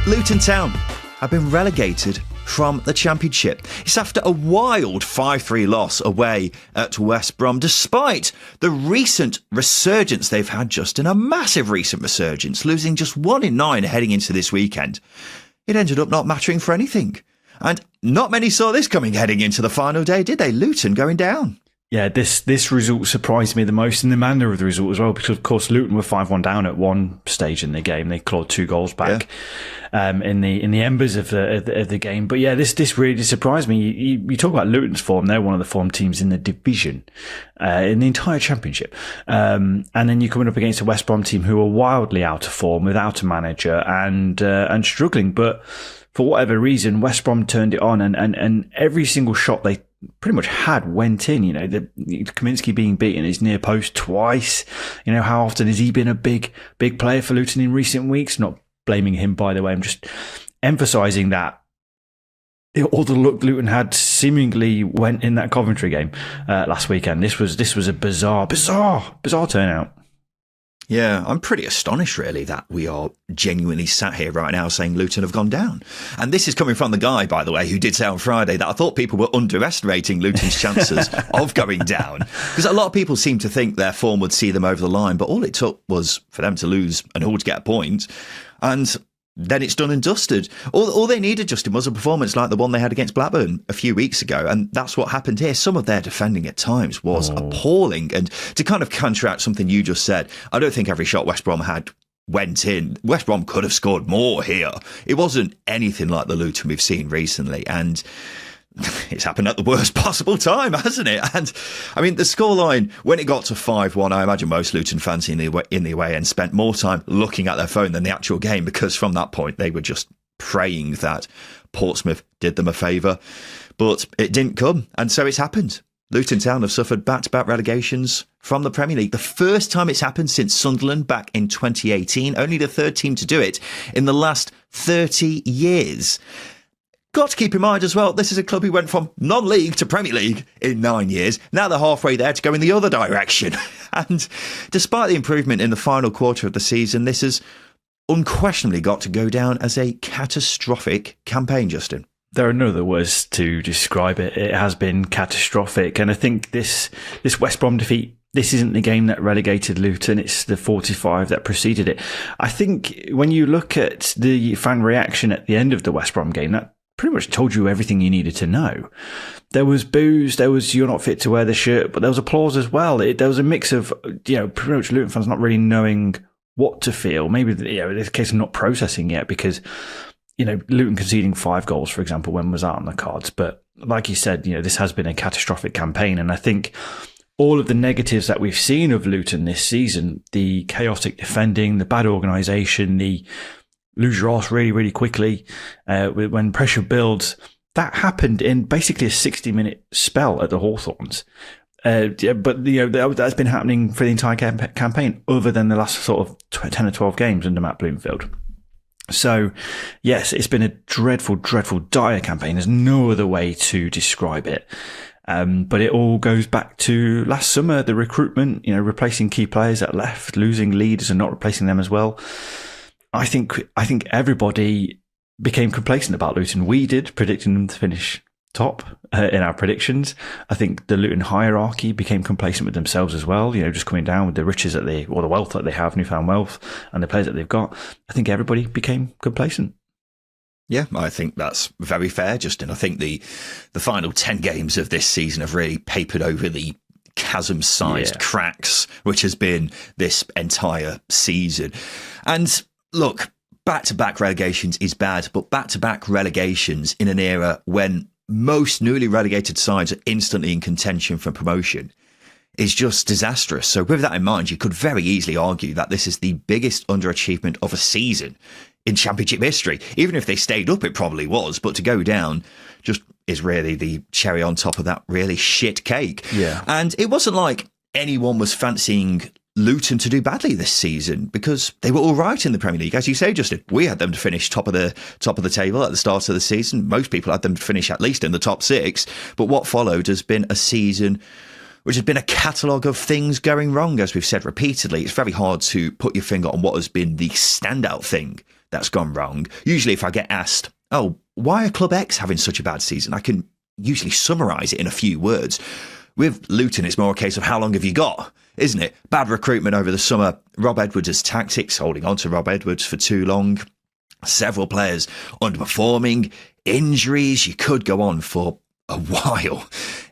Luton Town have been relegated from the Championship. It's after a wild 5-3 loss away at West Brom, despite the recent resurgence they've had, Justin, a massive recent resurgence, losing just 1 in 9 heading into this weekend. It ended up not mattering for anything. And not many saw this coming heading into the final day, did they? Luton going down. Yeah, this result surprised me the most, and the manner of the result as well, because of course Luton were 5-1 down at one stage in the game. They clawed 2 goals back in the embers of the game. But yeah, this really surprised me. You talk about Luton's form; they're one of the form teams in the division, in the entire Championship. And then you're coming up against a West Brom team who are wildly out of form, without a manager, and struggling. But for whatever reason, West Brom turned it on, and every single shot they pretty much went in. You know, Kaminsky being beaten his near post twice. You know, how often has he been a big player for Luton in recent weeks? Not blaming him, by the way. I'm just emphasising that all the luck Luton had seemingly went in that Coventry game last weekend. This was a bizarre turnout. Yeah, I'm pretty astonished, really, that we are genuinely sat here right now saying Luton have gone down. And this is coming from the guy, by the way, who did say on Friday that I thought people were underestimating Luton's chances of going down. Because a lot of people seem to think their form would see them over the line, but all it took was for them to lose and Hull to get a point. And then it's done and dusted. All they needed, Justin, was a performance like the one they had against Blackburn a few weeks ago. And that's what happened here. Some of their defending at times was appalling. And to kind of counteract something you just said, I don't think every shot West Brom had went in. West Brom could have scored more here. It wasn't anything like the Luton we've seen recently. And it's happened at the worst possible time, hasn't it? And I mean, the scoreline, when it got to 5-1, I imagine most Luton fans in the away end spent more time looking at their phone than the actual game, because from that point they were just praying that Portsmouth did them a favour. But it didn't come, and so it's happened. Luton Town have suffered back-to-back relegations from the Premier League. The first time it's happened since Sunderland back in 2018. Only the third team to do it in the last 30 years. Got to keep in mind as well, this is a club who went from non-league to Premier League in 9 years. Now they're halfway there to go in the other direction. And despite the improvement in the final quarter of the season, this has unquestionably got to go down as a catastrophic campaign, Justin. There are no other words to describe it. It has been catastrophic. And I think this West Brom defeat, this isn't the game that relegated Luton. It's the 45 that preceded it. I think when you look at the fan reaction at the end of the West Brom game, that pretty much told you everything you needed to know. There was boos, there was "you're not fit to wear the shirt," but there was applause as well. There was a mix of, pretty much Luton fans not really knowing what to feel. Maybe, it's a case of not processing yet, because, Luton conceding 5 goals, for example, when was that on the cards? But like you said, this has been a catastrophic campaign. And I think all of the negatives that we've seen of Luton this season, the chaotic defending, the bad organisation, the lose your arse really, really quickly when pressure builds. That happened in basically a 60-minute spell at the Hawthorns. But that's been happening for the entire campaign, other than the last sort of 10 or 12 games under Matt Bloomfield. So, yes, it's been a dreadful, dreadful, dire campaign. There's no other way to describe it. But it all goes back to last summer, the recruitment, replacing key players that left, losing leaders and not replacing them as well. I think everybody became complacent about Luton. We did, predicting them to finish top in our predictions. I think the Luton hierarchy became complacent with themselves as well. Just coming down with the riches or the wealth that they have, newfound wealth, and the players that they've got. I think everybody became complacent. Yeah, I think that's very fair, Justin. I think the final 10 games of this season have really papered over the chasm-sized cracks, which has been this entire season. And look, back-to-back relegations is bad, but back-to-back relegations in an era when most newly relegated sides are instantly in contention for promotion is just disastrous. So with that in mind, you could very easily argue that this is the biggest underachievement of a season in Championship history. Even if they stayed up, it probably was, but to go down just is really the cherry on top of that really shit cake. Yeah. And it wasn't like anyone was fancying Luton to do badly this season, because they were all right in the Premier League. As you say, Justin, we had them to finish top of the table at the start of the season. Most people had them to finish at least in the top 6. But what followed has been a season which has been a catalogue of things going wrong, as we've said repeatedly. It's very hard to put your finger on what has been the standout thing that's gone wrong. Usually if I get asked, oh, why are Club X having such a bad season? I can usually summarise it in a few words. With Luton, it's more a case of how long have you got, isn't it? Bad recruitment over the summer. Rob Edwards' tactics, holding on to Rob Edwards for too long. Several players underperforming. Injuries. You could go on for a while.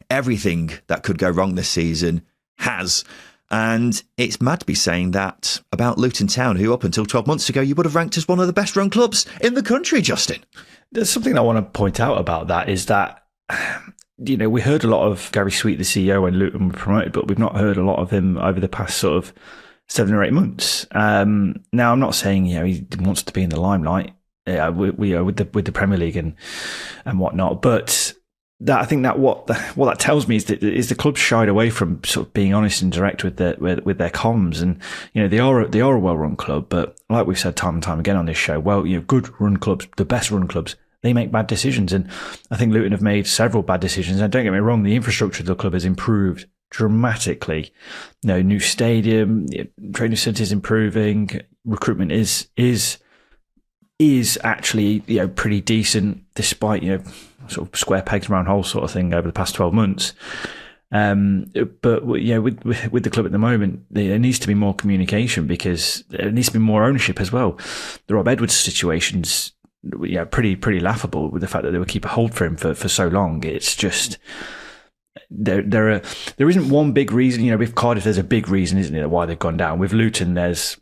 Everything that could go wrong this season has. And it's mad to be saying that about Luton Town, who up until 12 months ago, you would have ranked as one of the best run clubs in the country, Justin. There's something I want to point out about that is that, we heard a lot of Gary Sweet, the CEO, when Luton were promoted, but we've not heard a lot of him over the past sort of 7 or 8 months. Now, I'm not saying, he wants to be in the limelight with the Premier League and whatnot, but I think that what that tells me is that the club shied away from sort of being honest and direct with their comms, and they are a well-run club, but like we've said time and time again on this show, good run clubs, the best run clubs, they make bad decisions, and I think Luton have made several bad decisions. And don't get me wrong, the infrastructure of the club has improved dramatically. New stadium, training centres improving, recruitment is actually pretty decent despite sort of square pegs round holes sort of thing over the past 12 months. But with the club at the moment, there needs to be more communication because there needs to be more ownership as well. The Rob Edwards situation's pretty laughable with the fact that they would keep a hold for him for so long. It's just there isn't one big reason. With Cardiff, there's a big reason, isn't it, why they've gone down. With Luton, there's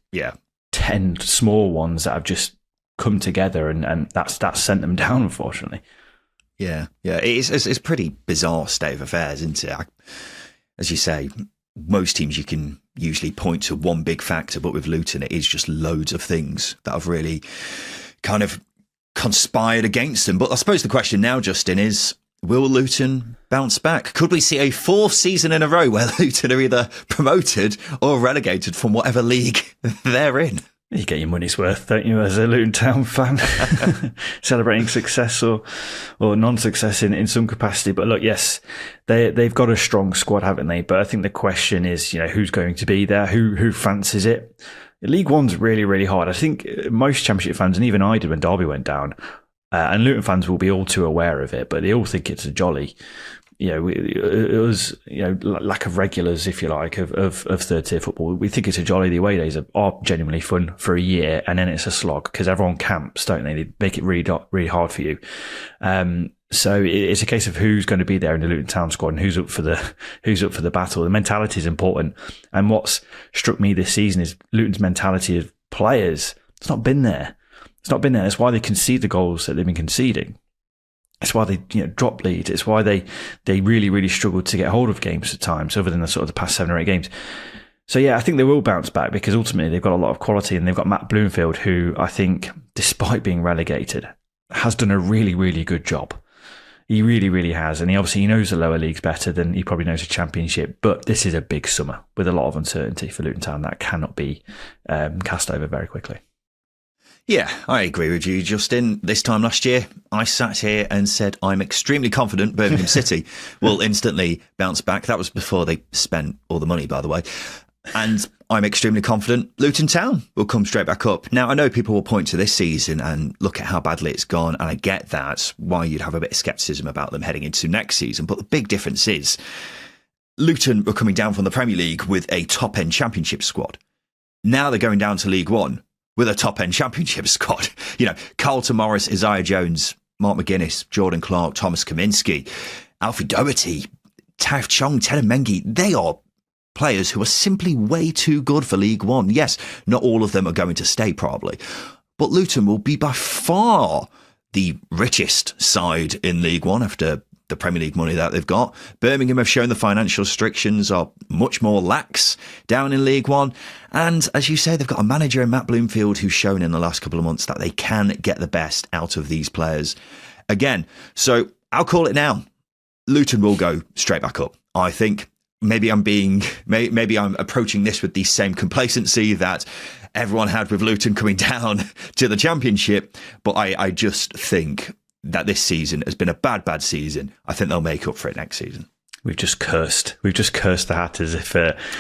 10 small ones that have just come together, and that's sent them down, unfortunately. Yeah. It's pretty bizarre state of affairs, isn't it? As you say, most teams you can usually point to one big factor, but with Luton, it is just loads of things that have really kind of conspired against them. But I suppose the question now, Justin, is will Luton bounce back? Could we see a 4th season in a row where Luton are either promoted or relegated from whatever league they're in? You get your money's worth, don't you, as a Luton Town fan? Celebrating success or non-success in some capacity. But look, yes, they've got a strong squad, haven't they? But I think the question is, who's going to be there? Who fancies it? League One's really, really hard. I think most Championship fans, and even I did when Derby went down, and Luton fans will be all too aware of it, but they all think it's a jolly. It was lack of regulars, if you like, of third tier football. We think it's a jolly. The away days are genuinely fun for a year, and then it's a slog because everyone camps, don't they? They make it really hard for you. So it's a case of who's going to be there in the Luton Town squad and who's up for the battle. The mentality is important, and what's struck me this season is Luton's mentality of players. It's not been there. That's why they concede the goals that they've been conceding. It's why they drop leads. It's why they really, really struggled to get hold of games at times, other than the sort of the past 7 or 8 games. So yeah, I think they will bounce back because ultimately they've got a lot of quality, and they've got Matt Bloomfield, who I think, despite being relegated, has done a really, really good job. He really, really has, and he knows the lower leagues better than he probably knows the Championship. But this is a big summer with a lot of uncertainty for Luton Town that cannot be cast over very quickly. Yeah, I agree with you, Justin. This time last year, I sat here and said I'm extremely confident Birmingham City will instantly bounce back. That was before they spent all the money, by the way. And I'm extremely confident Luton Town will come straight back up. Now, I know people will point to this season and look at how badly it's gone, and I get that, why you'd have a bit of scepticism about them heading into next season. But the big difference is Luton were coming down from the Premier League with a top-end Championship squad. Now they're going down to League One with a top-end Championship squad. Carlton Morris, Isaiah Jones, Mark McGuinness, Jordan Clark, Thomas Kaminski, Alfie Doherty, Taif Chong, Ted Mengi. They are players who are simply way too good for League One. Yes, not all of them are going to stay probably, but Luton will be by far the richest side in League One after the Premier League money that they've got. Birmingham have shown the financial restrictions are much more lax down in League One. And as you say, they've got a manager in Matt Bloomfield who's shown in the last couple of months that they can get the best out of these players again. So I'll call it now. Luton will go straight back up. I think maybe I'm approaching this with the same complacency that everyone had with Luton coming down to the Championship. But I just think that this season has been a bad season. I think they'll make up for it next season. We've just cursed the Hatters. If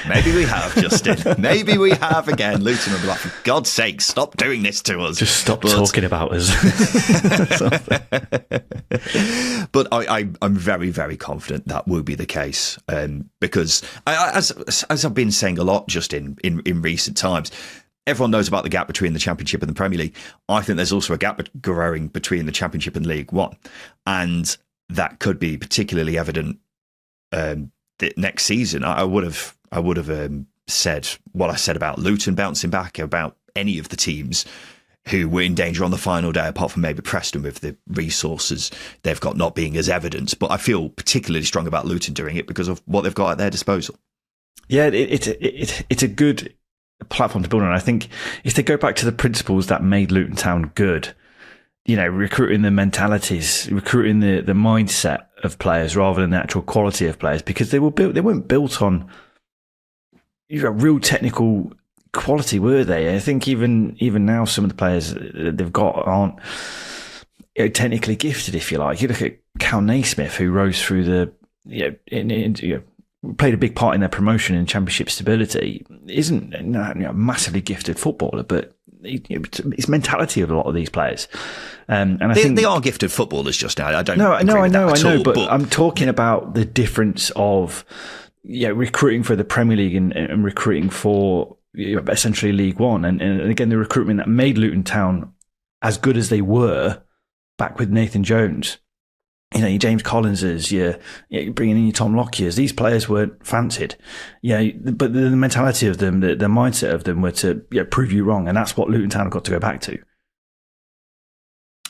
maybe we have, Justin. Maybe we have again. Luton will be like, for God's sake, stop doing this to us. Just stop talking about us. But I'm very, very confident that will be the case, because as I've been saying a lot just in recent times, everyone knows about the gap between the Championship and the Premier League. I think there's also a gap growing between the Championship and League One, and that could be particularly evident next season. I would have said what I said about Luton bouncing back, about any of the teams who were in danger on the final day, apart from maybe Preston with the resources they've got not being as evident. But I feel particularly strong about Luton doing it because of what they've got at their disposal. Yeah, it's a good platform to build on. I think if they go back to the principles that made Luton Town good, recruiting the mentalities, recruiting the mindset of players rather than the actual quality of players, because they weren't built on real technical quality, were they? I think even now some of the players they've got aren't technically gifted, if you like. You look at Cal Naismith, who rose through played a big part in their promotion and Championship stability. Isn't a massively gifted footballer, but it's mentality of a lot of these players. And I think they are gifted footballers. Just now, I don't. I know, but I'm talking about the difference of recruiting for the Premier League and recruiting for essentially League One, and again the recruitment that made Luton Town as good as they were back with Nathan Jones. Your James Collinses, you're bringing in your Tom Lockyers. These players weren't fancied, but the mentality of them, the mindset of them were to prove you wrong, and that's what Luton Town have got to go back to.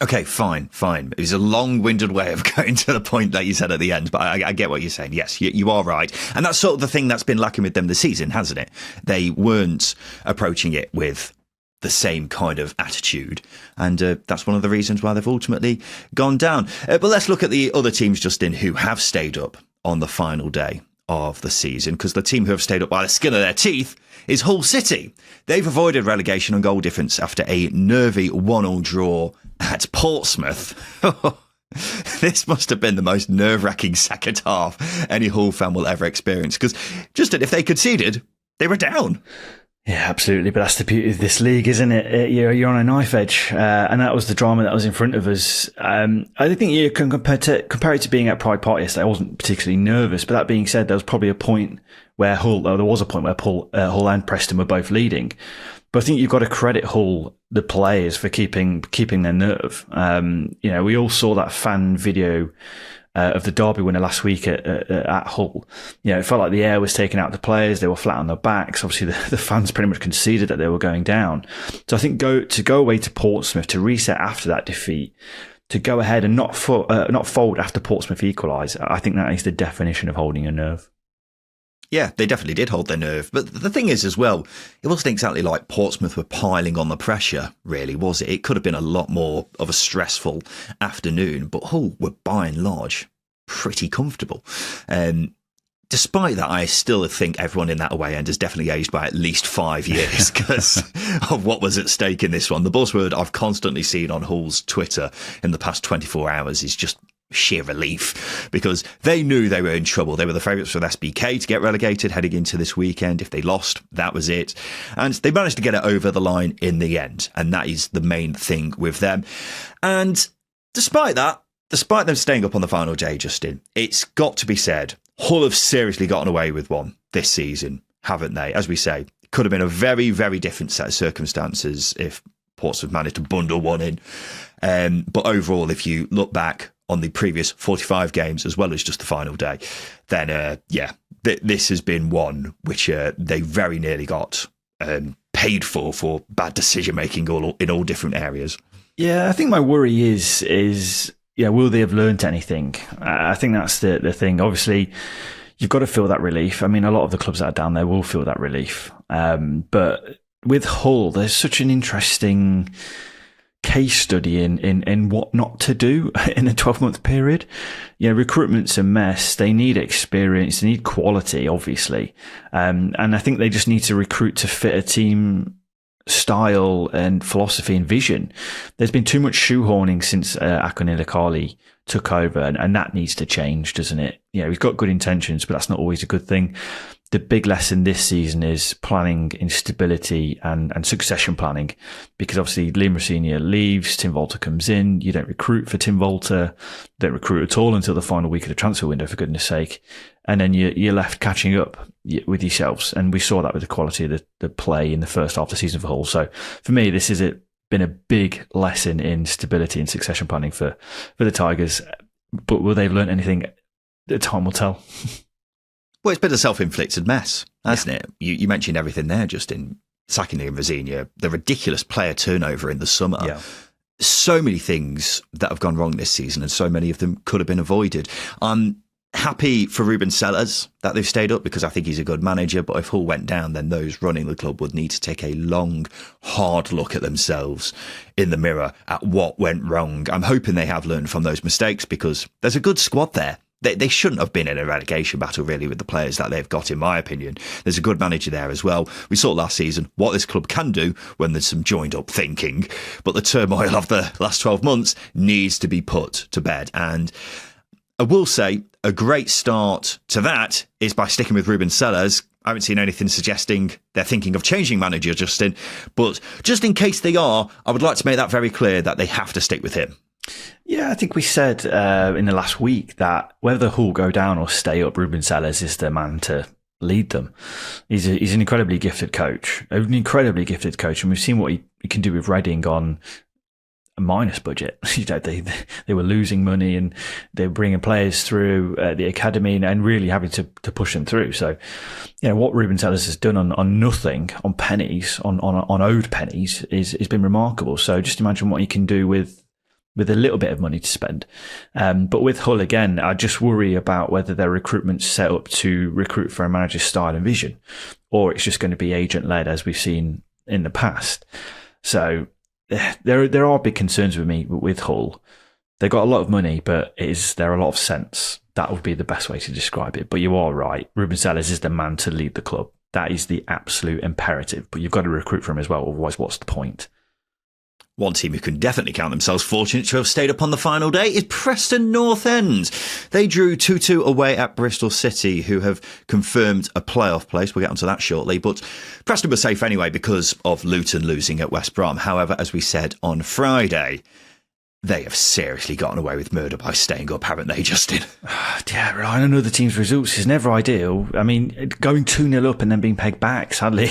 Okay, fine. It was a long-winded way of going to the point that you said at the end, but I get what you're saying. Yes, you are right. And that's sort of the thing that's been lacking with them this season, hasn't it? They weren't approaching it with the same kind of attitude. And that's one of the reasons why they've ultimately gone down. But let's look at the other teams, Justin, who have stayed up on the final day of the season, because the team who have stayed up by the skin of their teeth is Hull City. They've avoided relegation on goal difference after a nervy 1-1 draw at Portsmouth. This must have been the most nerve-wracking second half any Hull fan will ever experience, because Justin, if they conceded, they were down. Yeah, absolutely. But that's the beauty of this league, isn't it? You're on a knife edge. And that was the drama that was in front of us. I think you can compare it to being at Pride Park yesterday. I wasn't particularly nervous. But that being said, there was probably a point where Hull and Preston were both leading. But I think you've got to credit Hull, the players, for keeping their nerve. We all saw that fan video of the Derby winner last week at Hull. It felt like the air was taken out of the players. They were flat on their backs. Obviously, the fans pretty much conceded that they were going down. So I think to go away to Portsmouth, to reset after that defeat, to go ahead and not fold after Portsmouth equalise, I think that is the definition of holding your nerve. Yeah, they definitely did hold their nerve. But the thing is as well, it wasn't exactly like Portsmouth were piling on the pressure, really, was it? It could have been a lot more of a stressful afternoon, but Hull were by and large pretty comfortable. Despite that, I still think everyone in that away end has definitely aged by at least 5 years because of what was at stake in this one. The buzzword I've constantly seen on Hull's Twitter in the past 24 hours is just sheer relief, because they knew they were in trouble. They were the favourites with SBK to get relegated heading into this weekend. If they lost, that was it. And they managed to get it over the line in the end. And that is the main thing with them. And despite them staying up on the final day, Justin, it's got to be said, Hull have seriously gotten away with one this season, haven't they? As we say, it could have been a very, very different set of circumstances if Portsmouth managed to bundle one in. But overall, if you look back on the previous 45 games, as well as just the final day, then, this has been one which they very nearly got paid for bad decision-making in all different areas. Yeah, I think my worry is will they have learnt anything? I think that's the thing. Obviously, you've got to feel that relief. I mean, a lot of the clubs that are down there will feel that relief. But with Hull, there's such an interesting case study in what not to do in a 12-month period. Recruitment's a mess. They need experience. They need quality, obviously. And I think they just need to recruit to fit a team style and philosophy and vision. There's been too much shoehorning since Akon took over, and that needs to change, doesn't it? He's got good intentions, but that's not always a good thing. The big lesson this season is planning instability and succession planning, because obviously Liam Rosenior leaves, Tim Volter comes in. You don't recruit for Tim Volter, don't recruit at all until the final week of the transfer window, for goodness sake. And then you're left catching up with yourselves. And we saw that with the quality of the play in the first half of the season for Hull. So for me, this has been a big lesson in stability and succession planning for the Tigers. But will they've learned anything? The time will tell. Well, it's been a self-inflicted mess, hasn't it? You mentioned everything there, Justin. Sacking Liam Rosenior, the ridiculous player turnover in the summer. Yeah. So many things that have gone wrong this season, and so many of them could have been avoided. I'm happy for Ruben Sellers that they've stayed up, because I think he's a good manager. But if Hull went down, then those running the club would need to take a long, hard look at themselves in the mirror at what went wrong. I'm hoping they have learned from those mistakes, because there's a good squad there. They shouldn't have been in a relegation battle, really, with the players that they've got, in my opinion. There's a good manager there as well. We saw last season what this club can do when there's some joined-up thinking. But the turmoil of the last 12 months needs to be put to bed. And I will say a great start to that is by sticking with Ruben Sellers. I haven't seen anything suggesting they're thinking of changing manager, Justin. But just in case they are, I would like to make that very clear that they have to stick with him. Yeah, I think we said in the last week that whether Hull go down or stay up, Ruben Sellers is the man to lead them. He's an incredibly gifted coach, and we've seen what he can do with Reading on a minus budget. They were losing money, and they were bringing players through the academy and really having to push them through. So, what Ruben Sellers has done on nothing, on pennies, on owed pennies, is been remarkable. So just imagine what he can do with a little bit of money to spend. But with Hull, again, I just worry about whether their recruitment's set up to recruit for a manager's style and vision, or it's just going to be agent-led, as we've seen in the past. So there are big concerns with me with Hull. They've got a lot of money, but is there a lot of sense? That would be the best way to describe it. But you are right. Ruben Sellers is the man to lead the club. That is the absolute imperative. But you've got to recruit for him as well. Otherwise, what's the point? One team who can definitely count themselves fortunate to have stayed up on the final day is Preston North End. They drew 2-2 away at Bristol City, who have confirmed a playoff place. We'll get onto that shortly. But Preston were safe anyway because of Luton losing at West Brom. However, as we said on Friday, they have seriously gotten away with murder by staying up, haven't they, Justin? Yeah, relying on other teams' results is never ideal. I mean, going 2-0 up and then being pegged back, sadly,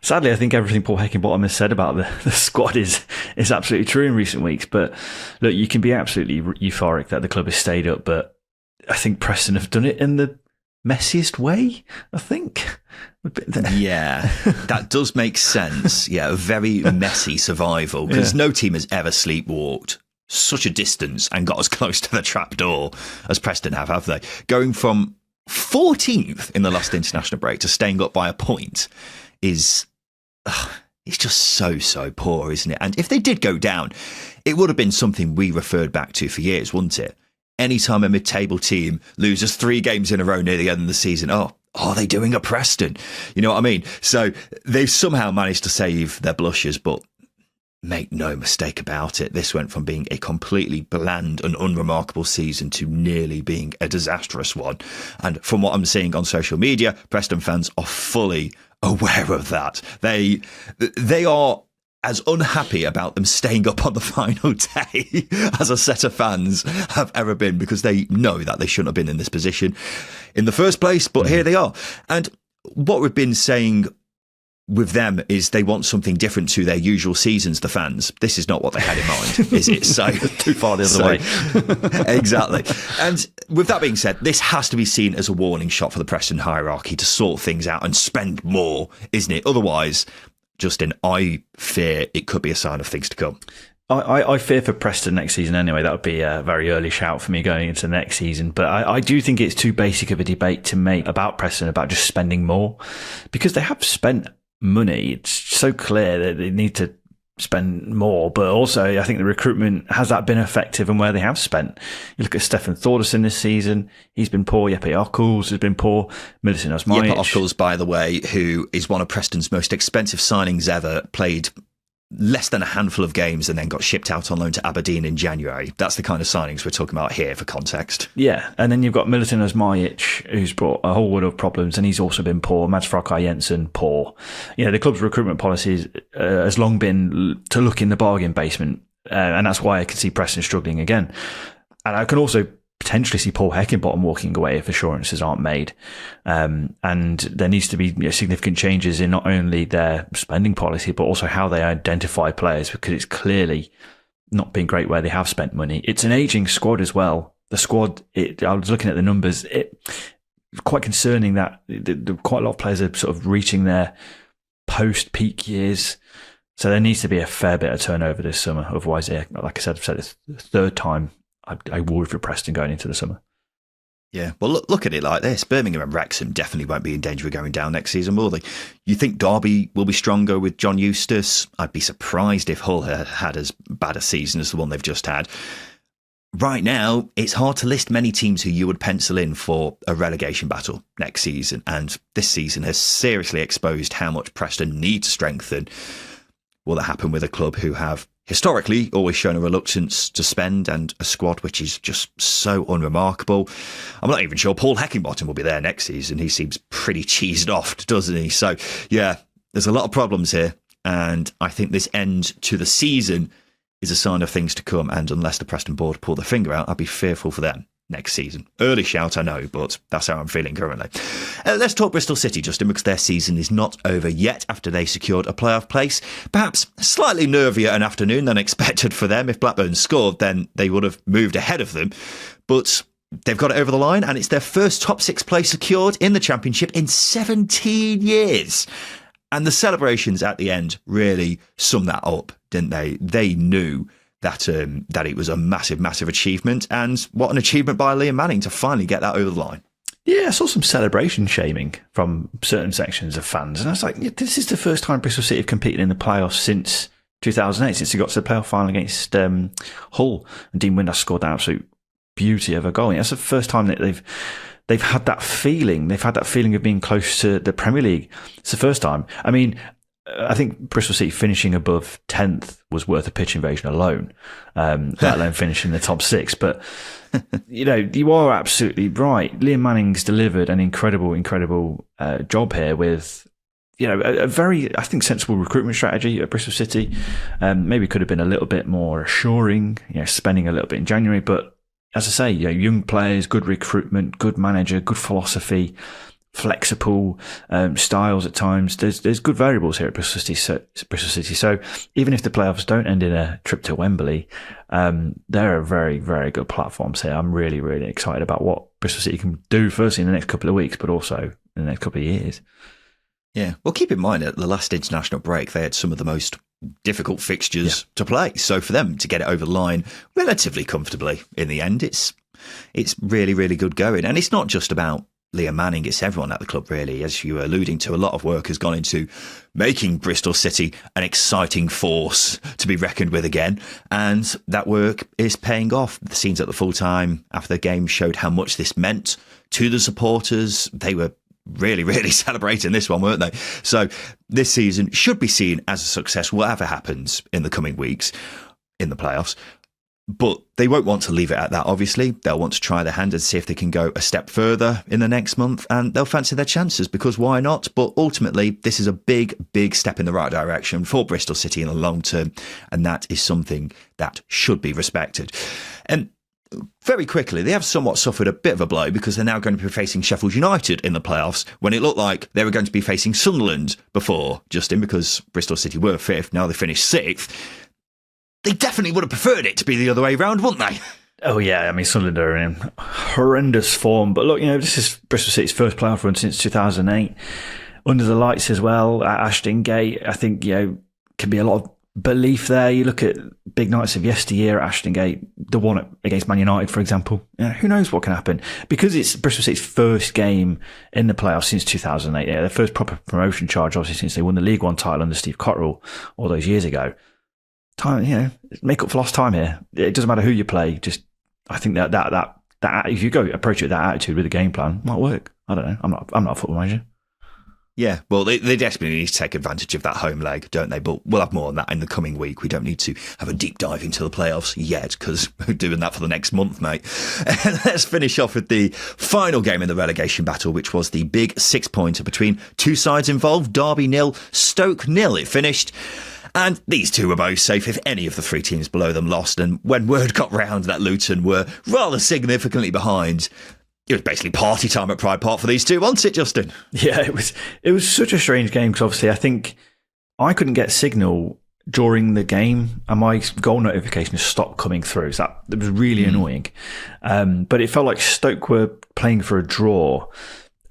I think everything Paul Heckingbottom has said about the squad is absolutely true in recent weeks. But look, you can be absolutely euphoric that the club has stayed up, but I think Preston have done it in the messiest way, I think. Yeah, that does make sense. Yeah, a very messy survival, because no team has ever sleepwalked such a distance and got as close to the trapdoor as Preston have they? Going from 14th in the last international break to staying up by a point is it's just so poor, isn't it? And if they did go down, it would have been something we referred back to for years, wouldn't it? Anytime a mid-table team loses 3 games in a row near the end of the season, are they doing a Preston? You know what I mean? So they've somehow managed to save their blushes, but make no mistake about it, this went from being a completely bland and unremarkable season to nearly being a disastrous one. And from what I'm seeing on social media, Preston fans are fully aware of that. They are as unhappy about them staying up on the final day as a set of fans have ever been, because they know that they shouldn't have been in this position in the first place, but here they are. And what we've been saying with them is they want something different to their usual seasons, the fans. This is not what they had in mind, is it? So too far the other way. Exactly. And with that being said, this has to be seen as a warning shot for the Preston hierarchy to sort things out and spend more, isn't it? Otherwise, Justin, I fear it could be a sign of things to come. I fear for Preston next season anyway. That would be a very early shout for me going into the next season. But I do think it's too basic of a debate to make about Preston, about just spending more, because they have spent money. It's so clear that they need to spend more, but also I think the recruitment, has that been effective and where they have spent? You look at Stefan Thordarson this season, he's been poor. Jeppe Ockels has been poor. Millicent Osmajic. Jeppe Ockels, by the way, who is one of Preston's most expensive signings ever, played less than a handful of games and then got shipped out on loan to Aberdeen in January. That's the kind of signings we're talking about here for context. Yeah, and then you've got Millicent Osmajic, who's brought a whole world of problems, and he's also been poor. Mads Frokaj Jensen, poor. The club's recruitment policy has long been to look in the bargain basement, and that's why I can see Preston struggling again. And I can also potentially see Paul Heckingbottom walking away if assurances aren't made. And there needs to be significant changes in not only their spending policy, but also how they identify players, because it's clearly not been great where they have spent money. It's an ageing squad as well. The squad, I was looking at the numbers, it's quite concerning that quite a lot of players are sort of reaching their post-peak years. So there needs to be a fair bit of turnover this summer. Otherwise, like I said, I've said it the third time, I worry for Preston going into the summer. Yeah, well, look at it like this. Birmingham and Wrexham definitely won't be in danger of going down next season, will they? You think Derby will be stronger with John Eustace? I'd be surprised if Hull had as bad a season as the one they've just had. Right now, it's hard to list many teams who you would pencil in for a relegation battle next season, and this season has seriously exposed how much Preston need to strengthen. Will that happen with a club who have historically always shown a reluctance to spend and a squad which is just so unremarkable? I'm not even sure Paul Heckingbottom will be there next season. He seems pretty cheesed off, doesn't he? So, yeah, there's a lot of problems here. And I think this end to the season is a sign of things to come. And unless the Preston board pull their finger out, I'd be fearful for them next season. Early shout, I know, but that's how I'm feeling currently. Let's talk Bristol City, Justin, because their season is not over yet after they secured a playoff place. Perhaps slightly nervier an afternoon than expected for them. If Blackburn scored, then they would have moved ahead of them. But they've got it over the line, and it's their first top six place secured in the Championship in 17 years. And the celebrations at the end really sum that up, didn't they? They knew that it was a massive, massive achievement. And what an achievement by Liam Manning to finally get that over the line. Yeah, I saw some celebration shaming from certain sections of fans. And I was like, this is the first time Bristol City have competed in the playoffs since 2008, since they got to the playoff final against Hull. And Dean Windass scored an absolute beauty of a goal. And that's the first time that they've had that feeling. They've had that feeling of being close to the Premier League. It's the first time. I mean, I think Bristol City finishing above 10th was worth a pitch invasion alone, let alone finishing in the top six. But, you are absolutely right. Liam Manning's delivered an incredible job here with, a very, I think, sensible recruitment strategy at Bristol City. Maybe could have been a little bit more assuring, spending a little bit in January. But as I say, young players, good recruitment, good manager, good philosophy, flexible styles at times. There's good variables here at Bristol City. So even if the playoffs don't end in a trip to Wembley, they're a very, very good platforms here. I'm really, really excited about what Bristol City can do, firstly in the next couple of weeks, but also in the next couple of years. Yeah, well, keep in mind at the last international break, they had some of the most difficult fixtures to play. So for them to get it over the line relatively comfortably in the end, it's really, really good going. And it's not just about Liam Manning, it's everyone at the club, really. As you were alluding to, a lot of work has gone into making Bristol City an exciting force to be reckoned with again. And that work is paying off. The scenes at the full time after the game showed how much this meant to the supporters. They were really, really celebrating this one, weren't they? So this season should be seen as a success, whatever happens in the coming weeks in the playoffs. But they won't want to leave it at that, obviously. They'll want to try their hand and see if they can go a step further in the next month, and they'll fancy their chances, because why not? But ultimately, this is a big, big step in the right direction for Bristol City in the long term, and that is something that should be respected. And very quickly, they have somewhat suffered a bit of a blow, because they're now going to be facing Sheffield United in the playoffs, when it looked like they were going to be facing Sunderland before, Justin, because Bristol City were fifth, now they finished sixth. They definitely would have preferred it to be the other way round, wouldn't they? Oh, yeah. I mean, Sunderland are in horrendous form. But look, this is Bristol City's first playoff run since 2008. Under the lights as well at Ashton Gate. I think, can be a lot of belief there. You look at big nights of yesteryear at Ashton Gate, the one against Man United, for example. Who knows what can happen? Because it's Bristol City's first game in the playoffs since 2008. Their first proper promotion charge, obviously, since they won the League One title under Steve Cotterill all those years ago. time, make up for lost time here. It doesn't matter who you play. Just, I think that if you go approach it with that attitude with a game plan, might work. I don't know. I'm not a football manager. Yeah, well, they desperately need to take advantage of that home leg, don't they? But we'll have more on that in the coming week. We don't need to have a deep dive into the playoffs yet, because we're doing that for the next month, mate. Let's finish off with the final game in the relegation battle, which was the big 6-pointer between two sides involved. Derby 0, Stoke 0 it finished. And these two were both safe if any of the three teams below them lost. And when word got round that Luton were rather significantly behind, it was basically party time at Pride Park for these two, wasn't it, Justin? Yeah, it was such a strange game because obviously I think I couldn't get signal during the game and my goal notification stopped coming through. So that was really annoying. But it felt like Stoke were playing for a draw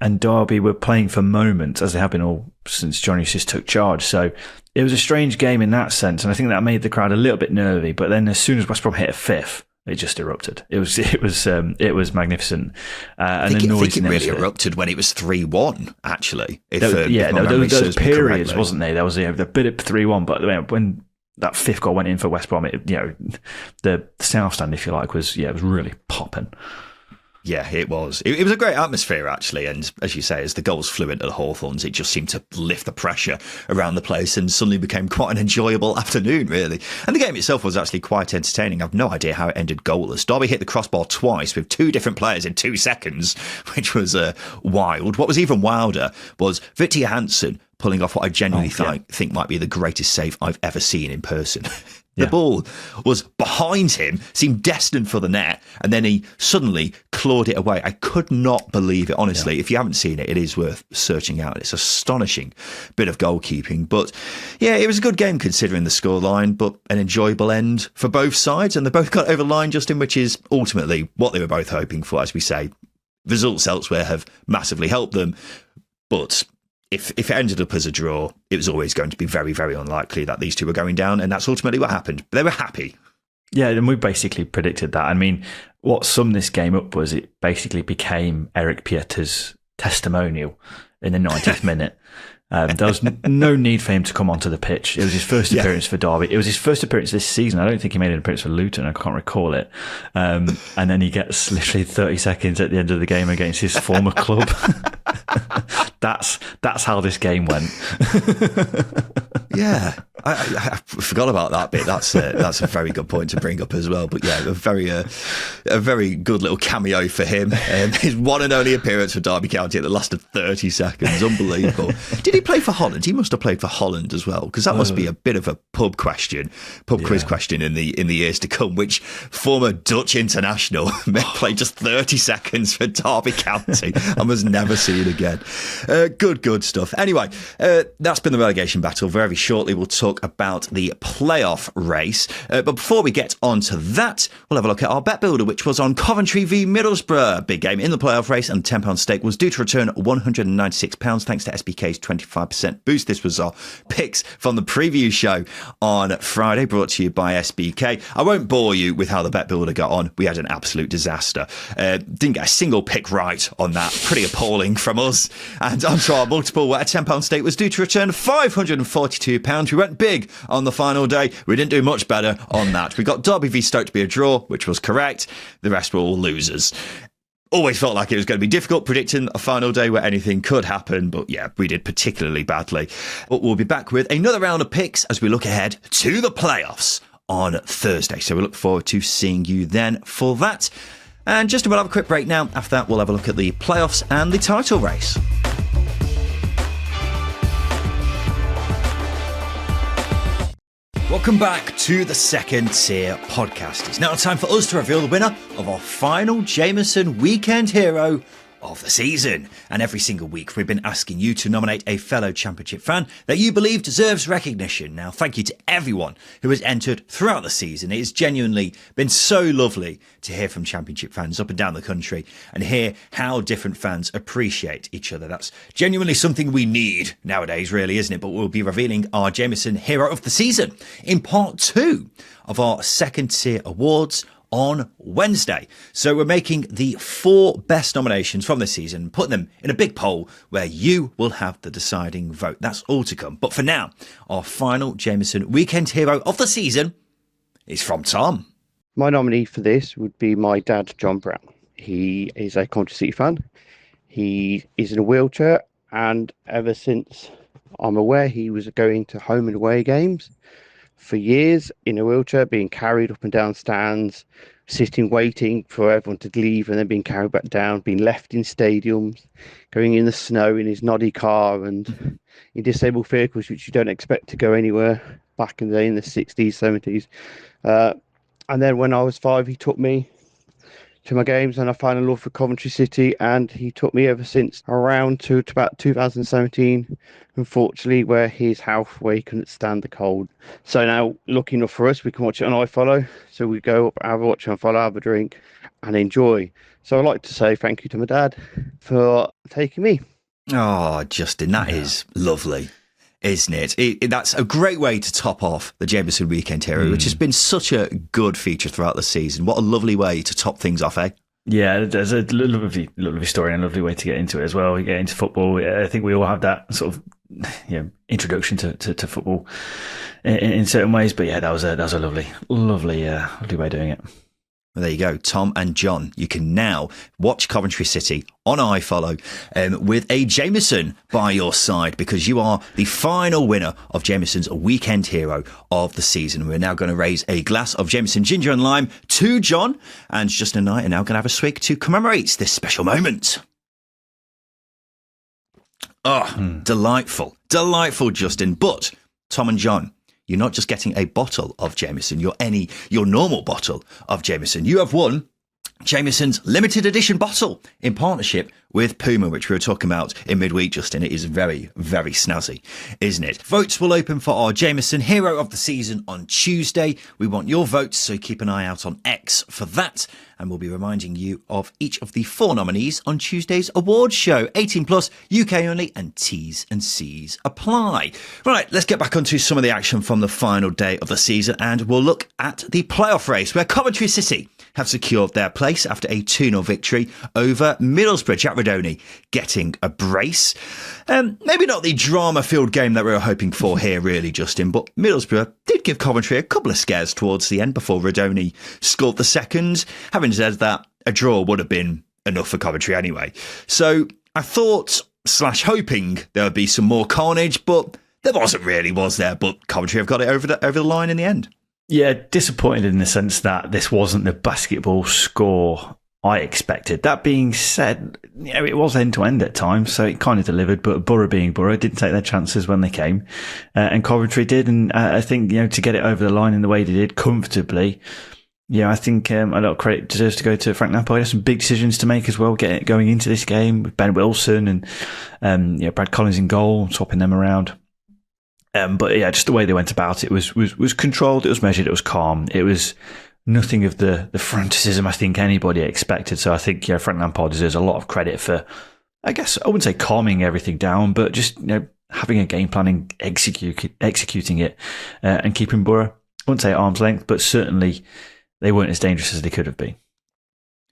and Derby were playing for moments, as they have been all since Johnny just took charge. So it was a strange game in that sense, and I think that made the crowd a little bit nervy. But then as soon as West Brom hit a fifth, it just erupted. It was magnificent. I think it really erupted when it was 3-1. Actually, those periods, wasn't there? There was the bit of 3-1, but when that fifth goal went in for West Brom, the south stand, if you like, was really popping. Yeah, it was. It was a great atmosphere, actually. And as you say, as the goals flew into the Hawthorns, it just seemed to lift the pressure around the place and suddenly became quite an enjoyable afternoon, really. And the game itself was actually quite entertaining. I've no idea how it ended goalless. Derby hit the crossbar twice with two different players in 2 seconds, which was wild. What was even wilder was Victor Johansson pulling off what I genuinely think might be the greatest save I've ever seen in person. The ball was behind him, seemed destined for the net, and then he suddenly clawed it away. I could not believe it, honestly. If you haven't seen it, it is worth searching out. It's an astonishing bit of goalkeeping. But yeah, it was a good game considering the scoreline, but an enjoyable end for both sides. And they both got over the line, Justin, which is ultimately what they were both hoping for. As we say, results elsewhere have massively helped them. But if it ended up as a draw, it was always going to be very, very unlikely that these two were going down, and that's ultimately what happened. They were happy. Yeah, and we basically predicted that. I mean, what summed this game up was it basically became Eric Pieter's testimonial in the 90th minute. There was no need for him to come onto the pitch. It was his first appearance for Derby. It was his first appearance this season. I don't think he made an appearance for Luton. I can't recall it. And then he gets literally 30 seconds at the end of the game against his former club. That's how this game went. Yeah, I forgot about that bit. That's a very good point to bring up as well. But yeah, a very good little cameo for him. His one and only appearance for Derby County that lasted 30 seconds. Unbelievable. Did he play for Holland? He must have played for Holland as well, because that must be a bit of a pub quiz question in the years to come. Which former Dutch international played just 30 seconds for Derby County and was never seen again? Good stuff. Anyway, that's been the relegation battle. Very shortly, we'll talk about the playoff race. But before we get on to that, we'll have a look at our bet builder, which was on Coventry v Middlesbrough. Big game in the playoff race, and £10 stake was due to return £196 thanks to SBK's 25% boost. This was our picks from the preview show on Friday, brought to you by SBK. I won't bore you with how the bet builder got on. We had an absolute disaster. Didn't get a single pick right on that. Pretty appalling from us. And onto our multiple, where a £10 stake was due to return £542. We went big on the final day. We didn't do much better on that. We got Derby v Stoke to be a draw, which was correct. The rest were all losers. Always felt like it was going to be difficult predicting a final day where anything could happen, but yeah, we did particularly badly. But we'll be back with another round of picks as we look ahead to the playoffs on Thursday. So we look forward to seeing you then for that. And Justin, we'll have a quick break now. After that, we'll have a look at the playoffs and the title race. Welcome back to the Second Tier Podcast. It's now time for us to reveal the winner of our final Jameson Weekend Hero of the season. And every single week we've been asking you to nominate a fellow Championship fan that you believe deserves recognition. Now, thank you to everyone who has entered throughout the season. It has genuinely been so lovely to hear from Championship fans up and down the country and hear how different fans appreciate each other. That's genuinely something we need nowadays, really, isn't it? But we'll be revealing our Jameson Hero of the season in part 2 of our Second Tier Awards on Wednesday. So we're making the 4 best nominations from this season, putting them in a big poll where you will have the deciding vote. That's all to come. But for now, our final Jameson Weekend Hero of the season is from Tom. My nominee for this would be my dad, John Brown. He is a Coventry City fan. He is in a wheelchair, and ever since I'm aware, he was going to home and away games for years in a wheelchair, being carried up and down stands, sitting, waiting for everyone to leave, and then being carried back down, being left in stadiums, going in the snow in his noddy car, and in disabled vehicles, which you don't expect to go anywhere back in the day in the 60s, 70s. And then when I was 5, he took me to my games, and I found a love for Coventry City, and he took me ever since around to about 2017, unfortunately, where his health, where he couldn't stand the cold. So now, lucky enough for us, we can watch it on iFollow. So we go up, have a watch on iFollow, have a drink, and enjoy. So I'd like to say thank you to my dad for taking me. Oh, Justin, that is lovely, isn't it? That's a great way to top off the Jameson Weekend Hero, which has been such a good feature throughout the season. What a lovely way to top things off, eh? Yeah, there's a lovely story and a lovely way to get into it as well. You get into football. I think we all have that sort of introduction to football in certain ways. But yeah, that was a lovely way of doing it. Well, there you go, Tom and John. You can now watch Coventry City on iFollow with a Jameson by your side, because you are the final winner of Jameson's Weekend Hero of the season. We're now going to raise a glass of Jameson Ginger and Lime to John, and Justin and I are now going to have a swig to commemorate this special moment. Delightful, Justin. But Tom and John, you're not just getting a bottle of Jameson, your normal bottle of Jameson. You have won Jameson's limited edition bottle in partnership with Puma, which we were talking about in midweek, Justin. It is very, very snazzy, isn't it? Votes will open for our Jameson Hero of the Season on Tuesday. We want your votes, so keep an eye out on X for that. And we'll be reminding you of each of the 4 nominees on Tuesday's awards show. 18 plus, UK only, and T's and C's apply. Right, let's get back onto some of the action from the final day of the season, and we'll look at the playoff race, where Coventry City have secured their place after a 2-0 victory over Middlesbrough. Jack Rodoni getting a brace. Maybe not the drama-filled game that we were hoping for here, really, Justin, but Middlesbrough did give Coventry a couple of scares towards the end before Rodoni scored the second. Having said that, a draw would have been enough for Coventry anyway. So I thought / hoping there would be some more carnage, but there wasn't really, was there? But Coventry have got it over the line in the end. Yeah, disappointed in the sense that this wasn't the basketball score I expected. That being said, it was end-to-end at times, so it kind of delivered, but Borough being Borough didn't take their chances when they came, and Coventry did, and I think, to get it over the line in the way they did, comfortably, I think a lot of credit deserves to go to Frank Lampard. He had some big decisions to make as well, going into this game with Ben Wilson and Brad Collins in goal, swapping them around. But yeah, just the way they went about it was controlled, it was measured, it was calm. It was nothing of the fanaticism I think anybody expected. So I think Frank Lampard deserves a lot of credit for, I guess, I wouldn't say calming everything down, but just having a game plan and executing it, and keeping Borough, I wouldn't say at arm's length, but certainly they weren't as dangerous as they could have been.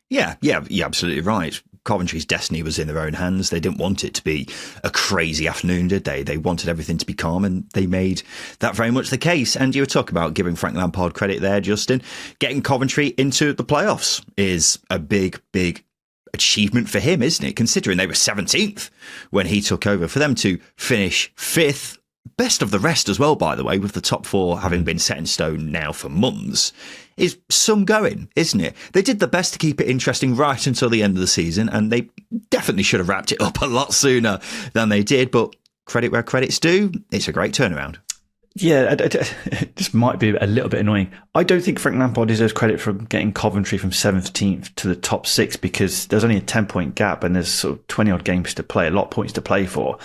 Yeah, you're absolutely right. Coventry's destiny was in their own hands. They didn't want it to be a crazy afternoon, did they? They wanted everything to be calm, and they made that very much the case. And you were talking about giving Frank Lampard credit there, Justin. Getting Coventry into the playoffs is a big, big achievement for him, isn't it? Considering they were 17th when he took over. For them to finish 5th, best of the rest as well, by the way, with the top 4 having been set in stone now for months, is some going, isn't it? They did the best to keep it interesting right until the end of the season, and they definitely should have wrapped it up a lot sooner than they did, but credit where credit's due, it's a great turnaround. Yeah, this might be a little bit annoying. I don't think Frank Lampard deserves credit for getting Coventry from 17th to the top 6, because there's only a 10-point gap and there's sort of 20-odd games to play, a lot of points to play for.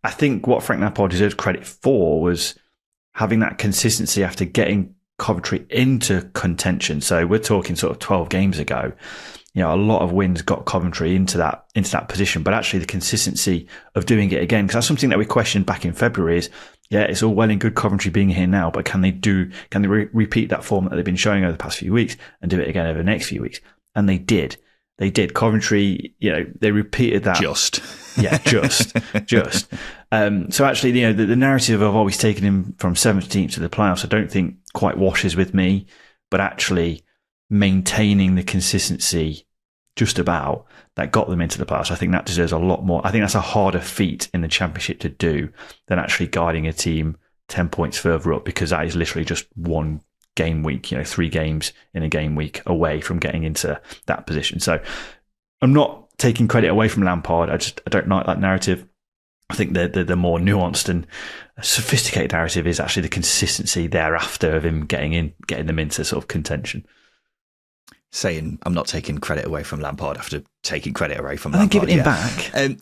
I think what Frank Lampard deserves credit for was having that consistency after getting Coventry into contention. So we're talking sort of 12 games ago. A lot of wins got Coventry into that position, but actually the consistency of doing it again, because that's something that we questioned back in February, is Yeah, it's all well and good Coventry being here now, but can they repeat that form that they've been showing over the past few weeks and do it again over the next few weeks? And they did. They did. Coventry, they repeated that. Just. Yeah, just. So actually, the narrative of always taking him from 17th to the playoffs, I don't think quite washes with me, but actually maintaining the consistency just about that got them into the playoffs. I think that deserves a lot more. I think that's a harder feat in the Championship to do than actually guiding a team 10 points further up, because that is literally just one game week, 3 games in a game week away from getting into that position. So I'm not taking credit away from Lampard. I don't like that narrative. I think the more nuanced and sophisticated narrative is actually the consistency thereafter of him getting them into sort of contention. Saying I'm not taking credit away from Lampard after taking credit away from Lampard. And giving him back.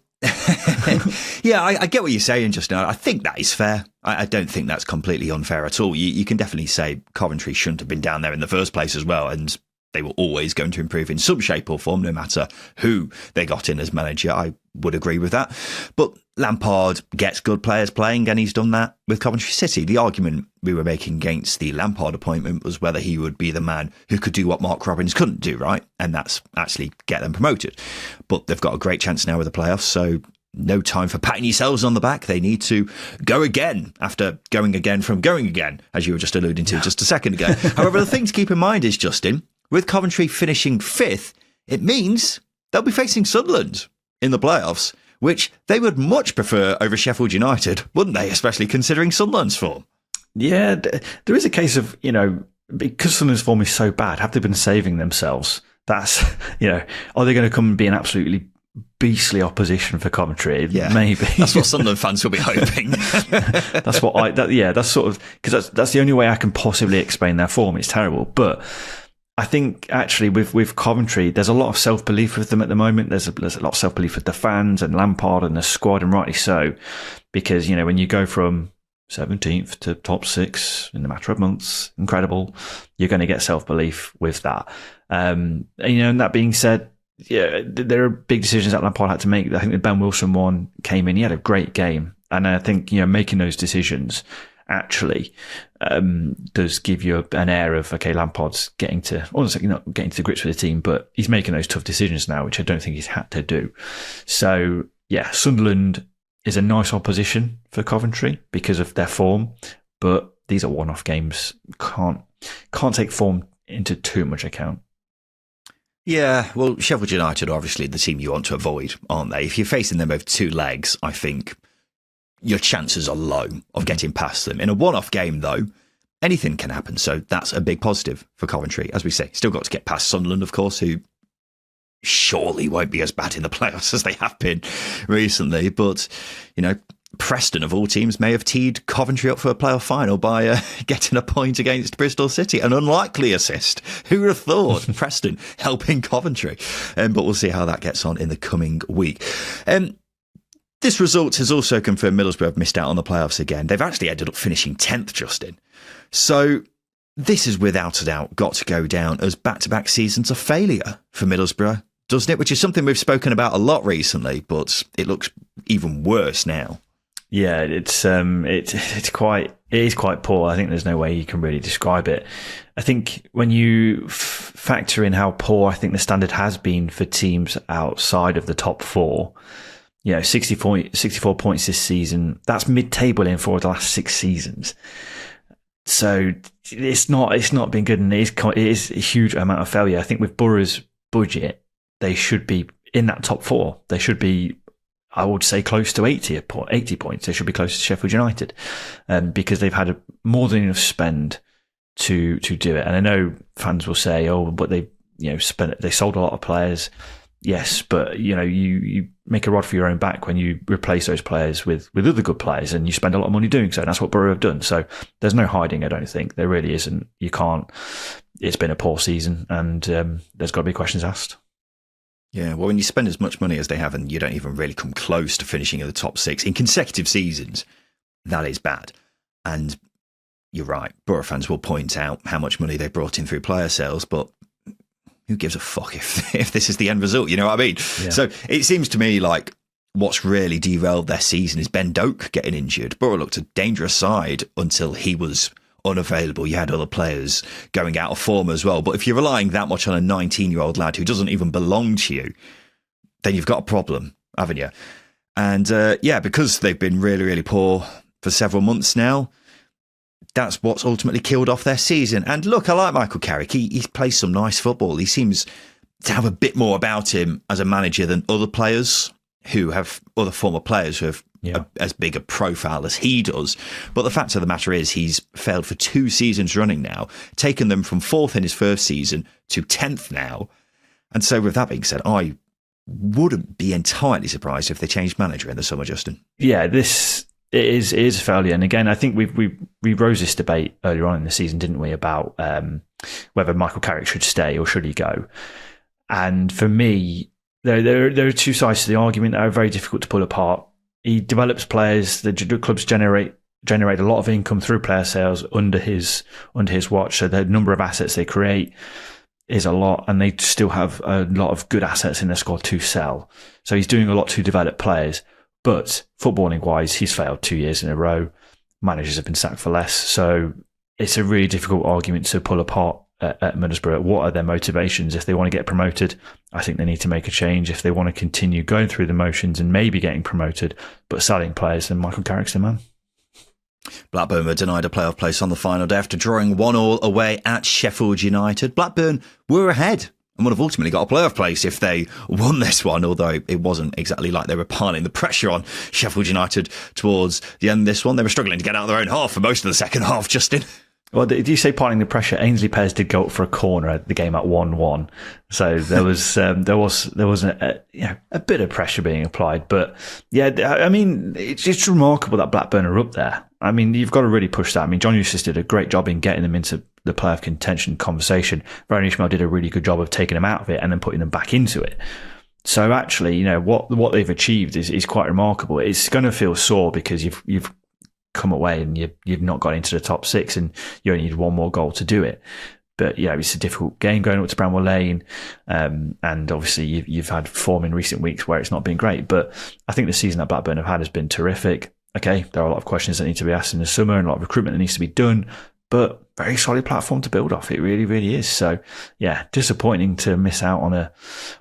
Yeah, I get what you're saying just now. I think that is fair. I don't think that's completely unfair at all. You can definitely say Coventry shouldn't have been down there in the first place as well, and they were always going to improve in some shape or form, no matter who they got in as manager. I would agree with that. But Lampard gets good players playing, and he's done that with Coventry City. The argument we were making against the Lampard appointment was whether he would be the man who could do what Mark Robbins couldn't do, right? And that's actually get them promoted. But they've got a great chance now with the playoffs, so no time for patting yourselves on the back. They need to go again after going again from going again, as you were just alluding to just a second ago. However, the thing to keep in mind is, Justin, with Coventry finishing 5th, it means they'll be facing Sunderland in the playoffs, which they would much prefer over Sheffield United, wouldn't they? Especially considering Sunderland's form. Yeah, there is a case of, because Sunderland's form is so bad, have they been saving themselves? That's, are they going to come and be an absolutely beastly opposition for Coventry? Yeah, maybe. That's what Sunderland fans will be hoping. That's sort of, because that's the only way I can possibly explain their form. It's terrible. But I think actually with Coventry, there's a lot of self-belief with them at the moment. There's a lot of self-belief with the fans and Lampard and the squad, and rightly so, because, when you go from 17th to top 6 in a matter of months, incredible. You're going to get self-belief with that. And that being said, yeah, there are big decisions that Lampard had to make. I think the Ben Wilson one came in. He had a great game. And I think, making those decisions actually does give you an air of, okay, Lampard's honestly not getting to grips with the team, but he's making those tough decisions now, which I don't think he's had to do. So, yeah, Sunderland is a nice opposition for Coventry because of their form, but these are one-off games. Can't take form into too much account. Yeah, well, Sheffield United are obviously the team you want to avoid, aren't they? If you're facing them over 2 legs, I think your chances are low of getting past them. In a one-off game, though, anything can happen. So that's a big positive for Coventry. As we say, still got to get past Sunderland, of course, who surely won't be as bad in the playoffs as they have been recently. But, Preston, of all teams, may have teed Coventry up for a playoff final by getting a point against Bristol City. An unlikely assist. Who would have thought? Preston helping Coventry. But we'll see how that gets on in the coming week. This result has also confirmed Middlesbrough have missed out on the playoffs again. They've actually ended up finishing 10th, Justin. So this has without a doubt got to go down as back-to-back seasons of failure for Middlesbrough, doesn't it? Which is something we've spoken about a lot recently, but it looks even worse now. Yeah, it is quite poor. I think there's no way you can really describe it. I think when you factor in how poor I think the standard has been for teams outside of the top 4, 64 points this season. That's mid-table in 4 of the last 6 seasons. So it's not been good, and it is a huge amount of failure. I think with Borough's budget, they should be in that top 4. They should be, I would say, close to 80 points. They should be close to Sheffield United, because they've had more than enough spend to do it. And I know fans will say, "Oh, but they sold a lot of players." Yes, but you make a rod for your own back when you replace those players with other good players, and you spend a lot of money doing so. And that's what Borough have done. So there's no hiding. I don't think there really isn't. You can't. It's been a poor season, and there's got to be questions asked. Yeah, well, when you spend as much money as they have and you don't even really come close to finishing in the top 6 in consecutive seasons, that is bad. And you're right, Borough fans will point out how much money they brought in through player sales, but who gives a fuck if this is the end result? You know what I mean? Yeah. So it seems to me like what's really derailed their season is Ben Doak getting injured. Borough looked a dangerous side until he was unavailable. You had other players going out of form as well. But if you're relying that much on a 19-year-old lad who doesn't even belong to you, then you've got a problem, haven't you? And because they've been really, really poor for several months now, that's what's ultimately killed off their season. And look, I like Michael Carrick. He plays some nice football. He seems to have a bit more about him as a manager than other former players who have as big a profile as he does. But the fact of the matter is he's failed for 2 seasons running now, taken them from 4th in his first season to 10th now. And so with that being said, I wouldn't be entirely surprised if they changed manager in the summer, Justin. Yeah, it is a failure. And again, I think we rose this debate earlier on in the season, didn't we, about whether Michael Carrick should stay or should he go. And for me, there are 2 sides to the argument that are very difficult to pull apart. He develops players. The clubs generate a lot of income through player sales under his watch. So the number of assets they create is a lot, and they still have a lot of good assets in their squad to sell. So he's doing a lot to develop players. But footballing wise, he's failed 2 years in a row. Managers have been sacked for less. So it's a really difficult argument to pull apart at Middlesbrough. What are their motivations? If they want to get promoted, I think they need to make a change. If they want to continue going through the motions and maybe getting promoted, but selling players, then Michael Carrick's the man. Blackburn were denied a playoff place on the final day after drawing 1-1 away at Sheffield United. Blackburn were ahead and would have ultimately got a playoff place if they won this one, although it wasn't exactly like they were piling the pressure on Sheffield United towards the end of this one. They were struggling to get out of their own half for most of the second half, Justin. Well, did you say piling the pressure? Ainsley Pears did go up for a corner at the game at 1-1, so there was a bit of pressure being applied. But yeah, I mean, it's remarkable that Blackburn are up there. I mean, you've got to really push that. I mean, John Eustace did a great job in getting them into the playoff contention conversation. Varun Ismail did a really good job of taking them out of it and then putting them back into it. So actually, what they've achieved is quite remarkable. It's going to feel sore because you've come away and you've not got into the top 6 and you only need 1 more goal to do it. But yeah, it's a difficult game going up to Bramwell Lane, and obviously you've had form in recent weeks where it's not been great. But I think the season that Blackburn have had has been terrific. Okay, there are a lot of questions that need to be asked in the summer and a lot of recruitment that needs to be done, but very solid platform to build off. It really, really is. So yeah, disappointing to miss out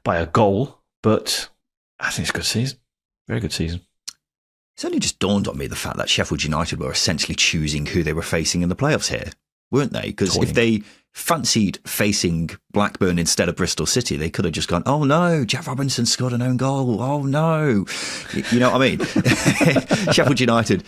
by a goal, but I think it's a good season. Very good season. It's only just dawned on me the fact that Sheffield United were essentially choosing who they were facing in the playoffs here, weren't they? Because if they fancied facing Blackburn instead of Bristol City, they could have just gone, oh no, Jeff Robinson scored an own goal. Oh no. You know what I mean? Sheffield United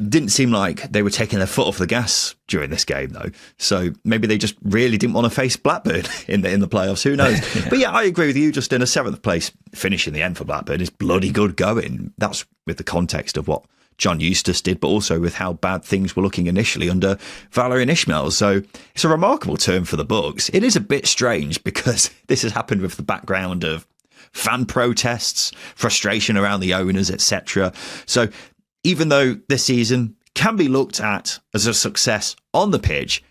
didn't seem like they were taking their foot off the gas during this game though. So maybe they just really didn't want to face Blackburn in the playoffs. Who knows? Yeah. But yeah, I agree with you. Just in a 7th place finish in the end for Blackburn is bloody good going. That's with the context of what John Eustace did, but also with how bad things were looking initially under Valérien Ismaël. So it's a remarkable turn for the Bucks. It is a bit strange because this has happened with the background of fan protests, frustration around the owners, etc. So even though this season can be looked at as a success on the pitch,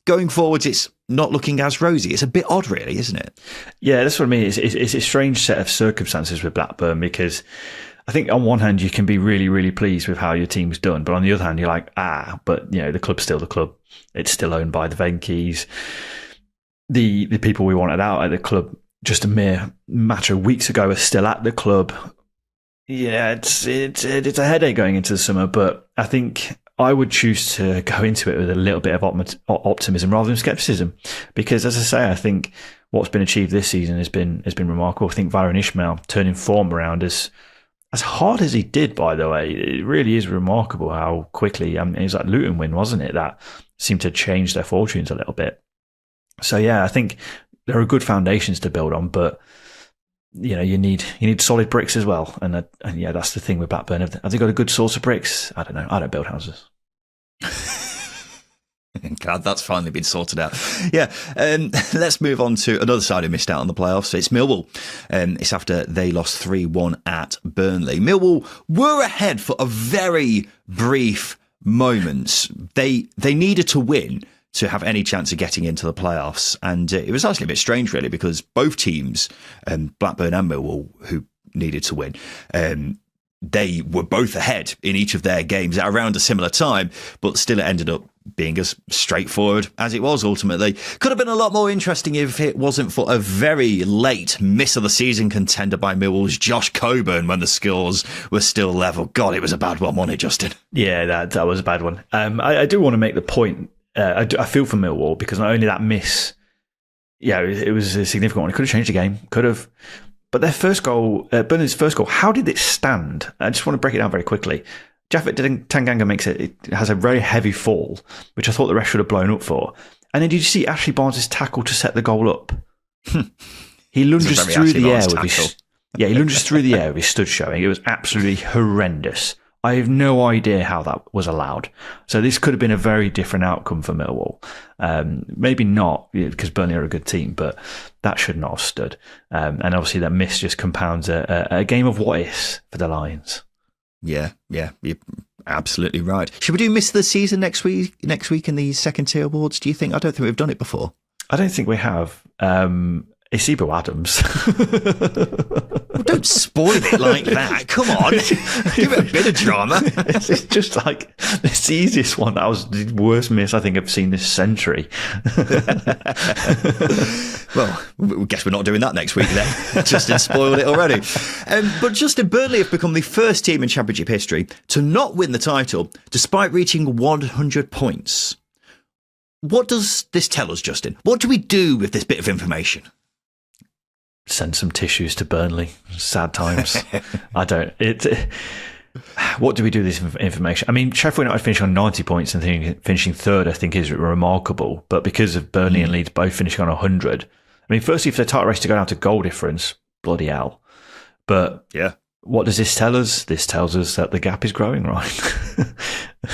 going forwards, it's not looking as rosy. It's a bit odd, really, isn't it? Yeah, that's what I mean. It's a strange set of circumstances with Blackburn because I think on one hand you can be really, really pleased with how your team's done, but on the other hand you're like, but the club's still the club. It's still owned by the Venke's. The people we wanted out at the club just a mere matter of weeks ago are still at the club. Yeah, it's a headache going into the summer, but I think I would choose to go into it with a little bit of optimism rather than scepticism, because as I say, I think what's been achieved this season has been remarkable. I think Varun Ismaël turning form around as hard as he did, by the way. It really is remarkable how quickly. It was like Luton win, wasn't it? That seemed to change their fortunes a little bit. So yeah, I think there are good foundations to build on, but you need solid bricks as well. And yeah, that's the thing with Blackburn. Have they got a good source of bricks? I don't know. I don't build houses. Glad that's finally been sorted out. Yeah, let's move on to another side who missed out on the playoffs. It's Millwall. It's after they lost 3-1 at Burnley. Millwall were ahead for a very brief moment. They needed to win to have any chance of getting into the playoffs. And it was actually a bit strange, really, because both teams, Blackburn and Millwall, who needed to win. They were both ahead in each of their games at around a similar time, but still it ended up being as straightforward as it was ultimately. Could have been a lot more interesting if it wasn't for a very late miss of the season contender by Millwall's Josh Coburn when the scores were still level. God, it was a bad one, wasn't it, Justin? Yeah, that was a bad one. I do want to make the point. I feel for Millwall because not only that miss, it was a significant one. It could have changed the game. Could have. But their first goal, Burnley's first goal, how did it stand? I just want to break it down very quickly. Japhet Tanganga it has a very heavy fall, which I thought the ref should have blown up for. And then did you see Ashley Barnes' tackle to set the goal up? He lunges through the air with his he lunges through the air with his stud showing. It was absolutely horrendous. I have no idea how that was allowed. So this could have been a very different outcome for Millwall. Maybe not, because Burnley are a good team, but that should not have stood. And obviously that miss just compounds a game of what-ifs for the Lions. Yeah, you're absolutely right. Should we do miss of the season next week in the second tier awards, do you think? I don't think we've done it before. I don't think we have. It's Ebro Adams. Well, don't spoil it like that. Come on. Give it a bit of drama. It's just like, it's the easiest one. That was the worst miss I think I've seen this century. Well, I guess we're not doing that next week then. Justin spoiled it already. But Justin, Burnley have become the first team in Championship history to not win the title despite reaching 100 points. What does this tell us, Justin? What do we do with this bit of information? Send some tissues to Burnley. Sad times. What do we do with this information? I mean, Sheffield United finished on 90 points and finishing third, I think, is remarkable. But because of Burnley and Leeds both finishing on 100, I mean, firstly, for the title race to go down to goal difference, bloody hell. But what does this tell us? This tells us that the gap is growing, right?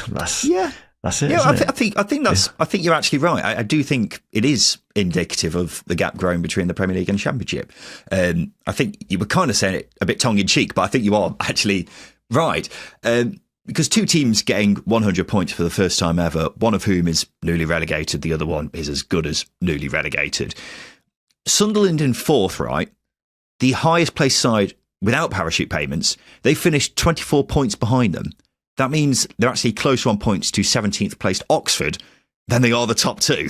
That's it. Yeah, I think you're actually right. I do think it is indicative of the gap growing between the Premier League and Championship. I think you were kind of saying it a bit tongue in cheek, but I think you are actually right. Because two teams getting 100 points for the first time ever, one of whom is newly relegated, the other one is as good as newly relegated. Sunderland in fourth, right? The highest placed side without parachute payments, they finished 24 points behind them. That means they're actually closer on points to 17th placed Oxford than they are the top two.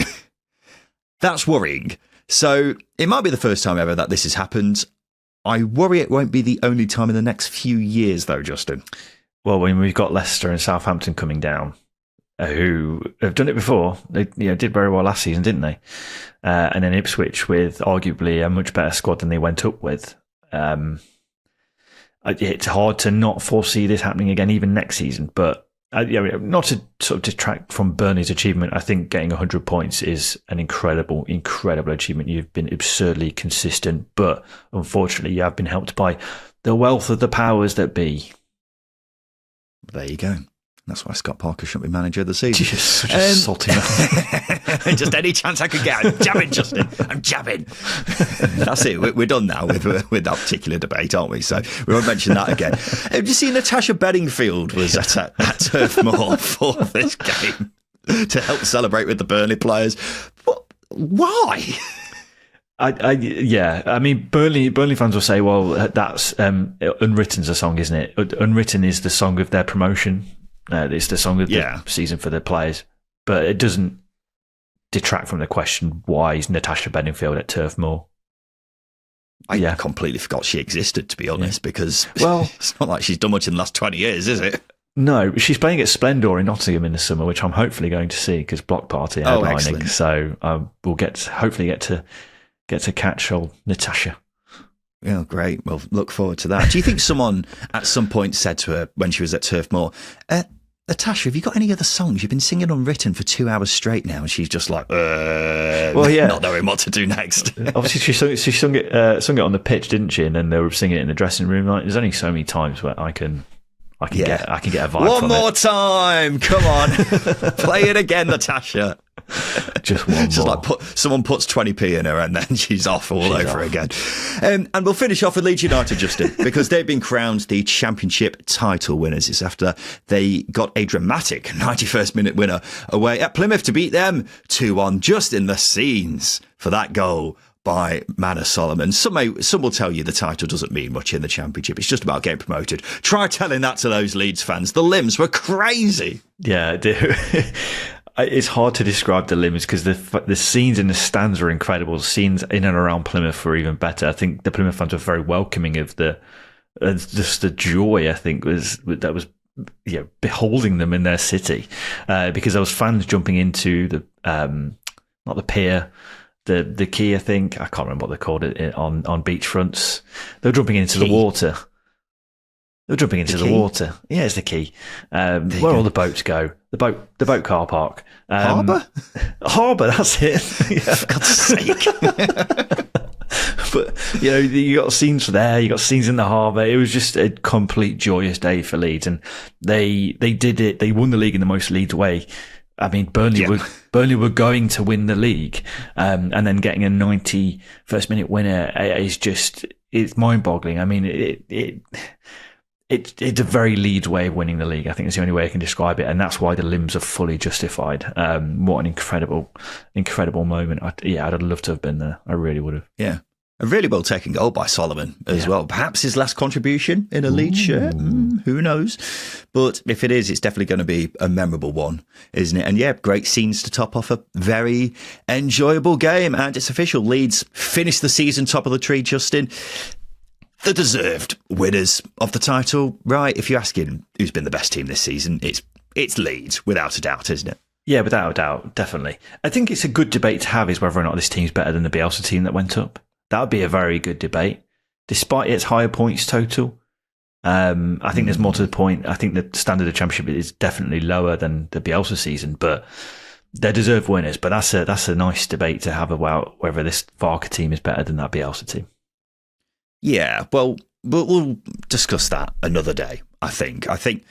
That's worrying. So it might be the first time ever that this has happened. I worry it won't be the only time in the next few years, though, Justin. Well, when we've got Leicester and Southampton coming down, who have done it before, they did very well last season, didn't they? And then Ipswich with arguably a much better squad than they went up with. It's hard to not foresee this happening again, even next season. But not to sort of detract from Burnley's achievement, I think getting 100 points is an incredible, incredible achievement. You've been absurdly consistent, but unfortunately, you have been helped by the wealth of the powers that be. There you go. That's why Scott Parker shouldn't be manager of the season. Just such a salty man. Just any chance I could get. I'm jabbing, Justin. I'm jabbing. That's it. We're done now with that particular debate, aren't we? So we won't mention that again. Have you seen Natasha Bedingfield was at Turf Moor for this game to help celebrate with the Burnley players? Why? I mean, Burnley fans will say, well, that's Unwritten's a song, isn't it? Unwritten is the song of their promotion. It's the song of the season for the players. But it doesn't detract from the question, why is Natasha Bedingfield at Turf Moor? I completely forgot she existed, to be honest, because it's not like she's done much in the last 20 years, is it? No, she's playing at Splendor in Nottingham in the summer, which I'm hopefully going to see because Block Party headlining. So we'll hopefully get to catch old Natasha. Yeah, great. Well, look forward to that. Do you think someone at some point said to her when she was at Turf Moor, Natasha, have you got any other songs? You've been singing Unwritten for 2 hours straight now. And she's just like, not knowing what to do next. Obviously, she sung it on the pitch, didn't she? And then they were singing it in the dressing room. Like, there's only so many times where I can get a vibe from it. One more time. Come on. Play it again, Natasha. Just one more. Just like someone puts 20p in her and then she's off over again. And we'll finish off with Leeds United, Justin, because they've been crowned the Championship title winners. It's after they got a dramatic 91st minute winner away at Plymouth to beat them 2-1, just in the scenes for that goal by Manor Solomon. Some will tell you the title doesn't mean much in the Championship. It's just about getting promoted. Try telling that to those Leeds fans. The limbs were crazy. Yeah, it's hard to describe the limbs because the scenes in the stands were incredible. The scenes in and around Plymouth were even better. I think the Plymouth fans were very welcoming of just the joy. I think was beholding them in their city because there was fans jumping into the not the pier. The quay, I think. I can't remember what they called it on beachfronts. They were jumping into the water. They were jumping into the water. Yeah, it's the quay. Where all the boats go. The boat car park. Harbour? Harbour, that's it. Yeah. For God's sake. But, you got scenes there, you got scenes in the harbour. It was just a complete joyous day for Leeds. And they did it. They won the league in the most Leeds way. I mean, Burnley were going to win the league, and then getting a 91st minute winner it's mind-boggling. I mean, it's a very Leeds way of winning the league. I think it's the only way I can describe it, and that's why the limbs are fully justified. What an incredible moment. I'd have loved to have been there. I really would have. Yeah. A really well taken goal by Solomon as well. Perhaps his last contribution in a Leeds shirt. Who knows? But if it is, it's definitely going to be a memorable one, isn't it? And yeah, great scenes to top off a very enjoyable game. And it's official. Leeds finished the season top of the tree, Justin. The deserved winners of the title, right? If you're asking who's been the best team this season, it's Leeds, without a doubt, isn't it? Yeah, without a doubt, definitely. I think it's a good debate to have is whether or not this team's better than the Bielsa team that went up. That would be a very good debate, despite its higher points total. I think there's more to the point. I think the standard of Championship is definitely lower than the Bielsa season, but they're deserved winners. But that's a nice debate to have about whether this Farke team is better than that Bielsa team. Yeah, well, we'll discuss that another day, I think. I think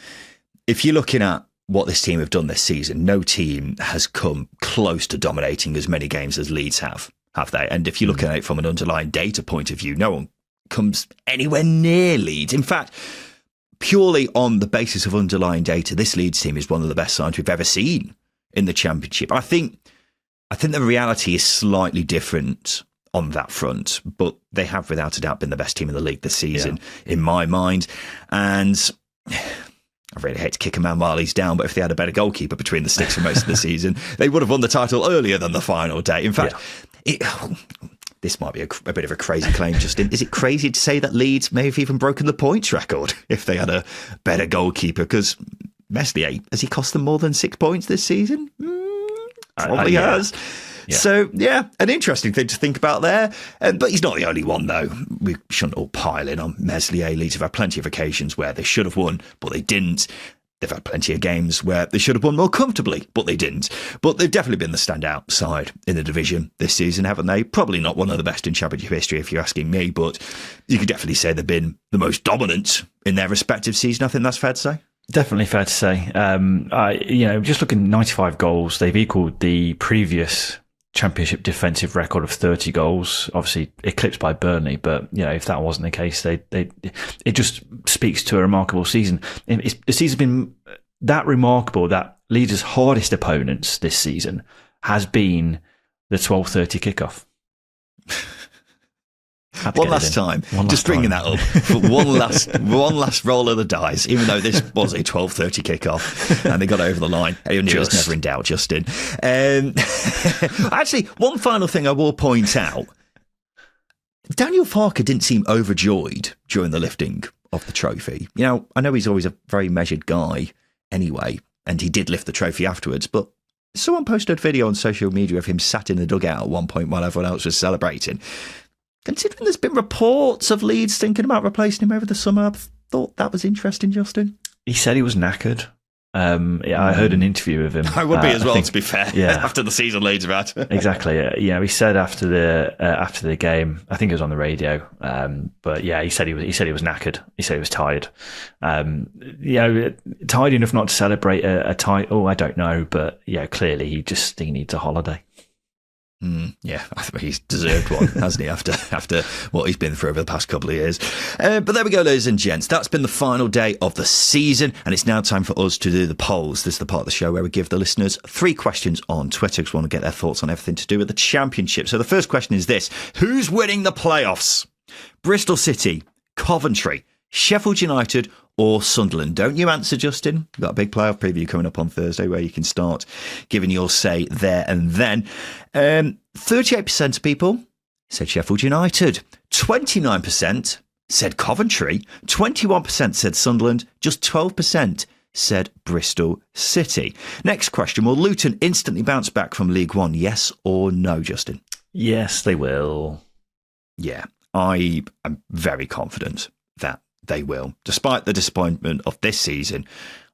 if you're looking at what this team have done this season, no team has come close to dominating as many games as Leeds have they? And if you're looking at it from an underlying data point of view, no one comes anywhere near Leeds. In fact, purely on the basis of underlying data, this Leeds team is one of the best sides we've ever seen in the Championship. I think the reality is slightly different on that front, but they have without a doubt been the best team in the league this season, in my mind. And I really hate to kick a man while he's down, but if they had a better goalkeeper between the sticks for most of the season, they would have won the title earlier than the final day. In fact, this might be a bit of a crazy claim, Justin. Is it crazy to say that Leeds may have even broken the points record if they had a better goalkeeper? Because Meslier, has he cost them more than 6 points this season? Probably has. Yeah. So, an interesting thing to think about there. But he's not the only one, though. We shouldn't all pile in on Meslier. Leeds have had plenty of occasions where they should have won, but they didn't. They've had plenty of games where they should have won more comfortably, but they didn't. But they've definitely been the standout side in the division this season, haven't they? Probably not one of the best in Championship history, if you're asking me, but you could definitely say they've been the most dominant in their respective season. I think that's fair to say. Definitely fair to say. Just looking at 95 goals, they've equalled the previous Championship defensive record of 30 goals, obviously eclipsed by Burnley. But if that wasn't the case, it just speaks to a remarkable season. The season's been that remarkable that Leeds' hardest opponents this season has been the 12:30 kickoff. One last time, just bringing that up for one last roll of the dice, even though this was a 12:30 kickoff and they got over the line. It was never in doubt, Justin. Actually, one final thing I will point out. Daniel Farke didn't seem overjoyed during the lifting of the trophy. I know he's always a very measured guy anyway, and he did lift the trophy afterwards, but someone posted a video on social media of him sat in the dugout at one point while everyone else was celebrating. Considering there's been reports of Leeds thinking about replacing him over the summer, I thought that was interesting, Justin. He said he was knackered. I heard an interview with him. I would be as well, to be fair. Yeah. After the season Leeds have had. Exactly. He said after the game, I think it was on the radio. But he said he was knackered. He said he was tired. Tired enough not to celebrate a title. I don't know, but clearly he needs a holiday. Yeah, I think he's deserved one, hasn't he, after what he's been through over the past couple of years. But there we go, ladies and gents. That's been the final day of the season, and it's now time for us to do the polls. This is the part of the show where we give the listeners 3 questions on Twitter because we want to get their thoughts on everything to do with the Championship. So the first question is this: who's winning the playoffs? Bristol City, Coventry, Sheffield United, or Sunderland? Don't you answer, Justin. We've got a big playoff preview coming up on Thursday where you can start giving your say there and then. 38% of people said Sheffield United. 29% said Coventry. 21% said Sunderland. Just 12% said Bristol City. Next question. Will Luton instantly bounce back from League One? Yes or no, Justin? Yes, they will. Yeah, I am very confident that they will. Despite the disappointment of this season,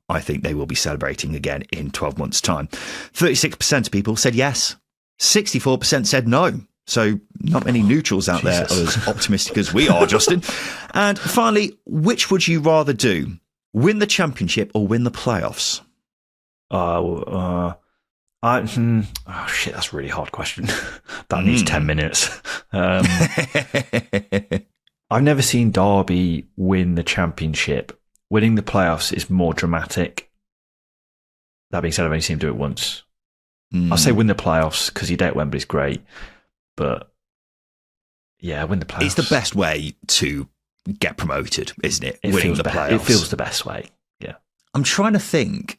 I think they will be celebrating again in 12 months' time. 36% of people said yes. 64% said no. So not many neutrals out there as optimistic as we are, Justin. And finally, which would you rather do? Win the Championship or win the playoffs? Oh shit, that's a really hard question. That needs 10 minutes. I've never seen Derby win the Championship. Winning the playoffs is more dramatic. That being said, I've only seen him do it once. I'll say win the playoffs because your day at Wembley's great. But yeah, win the playoffs. It's the best way to get promoted, isn't it? Winning the playoffs. It feels the best way, yeah. I'm trying to think.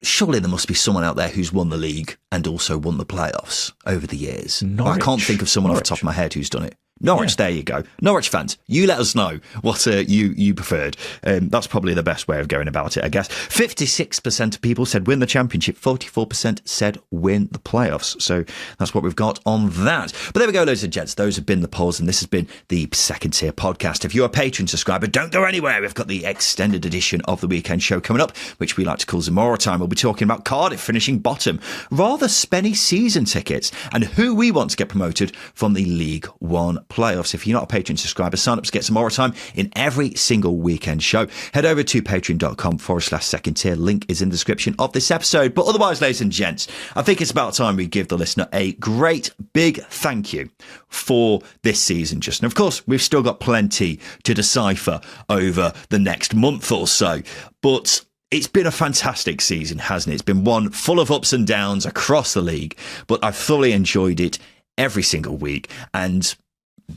Surely there must be someone out there who's won the league and also won the playoffs over the years. I can't think of someone off the top of my head who's done it. Norwich, There you go. Norwich fans, you let us know what you preferred. That's probably the best way of going about it, I guess. 56% of people said win the Championship. 44% said win the playoffs. So that's what we've got on that. But there we go, ladies and gents. Those have been the polls, and this has been the Second Tier Podcast. If you're a Patreon subscriber, don't go anywhere. We've got the extended edition of the weekend show coming up, which we like to call Zamora Time. We'll be talking about Cardiff finishing bottom, rather spenny season tickets, and who we want to get promoted from the League One playoffs. If you're not a Patreon subscriber, sign up to get some more time in every single weekend show. Head over to patreon.com/second tier. Link is in the description of this episode. But otherwise, ladies and gents, I think it's about time we give the listener a great big thank you for this season, Justin. Of course, we've still got plenty to decipher over the next month or so, but it's been a fantastic season, hasn't it? It's been one full of ups and downs across the league, but I've thoroughly enjoyed it every single week, and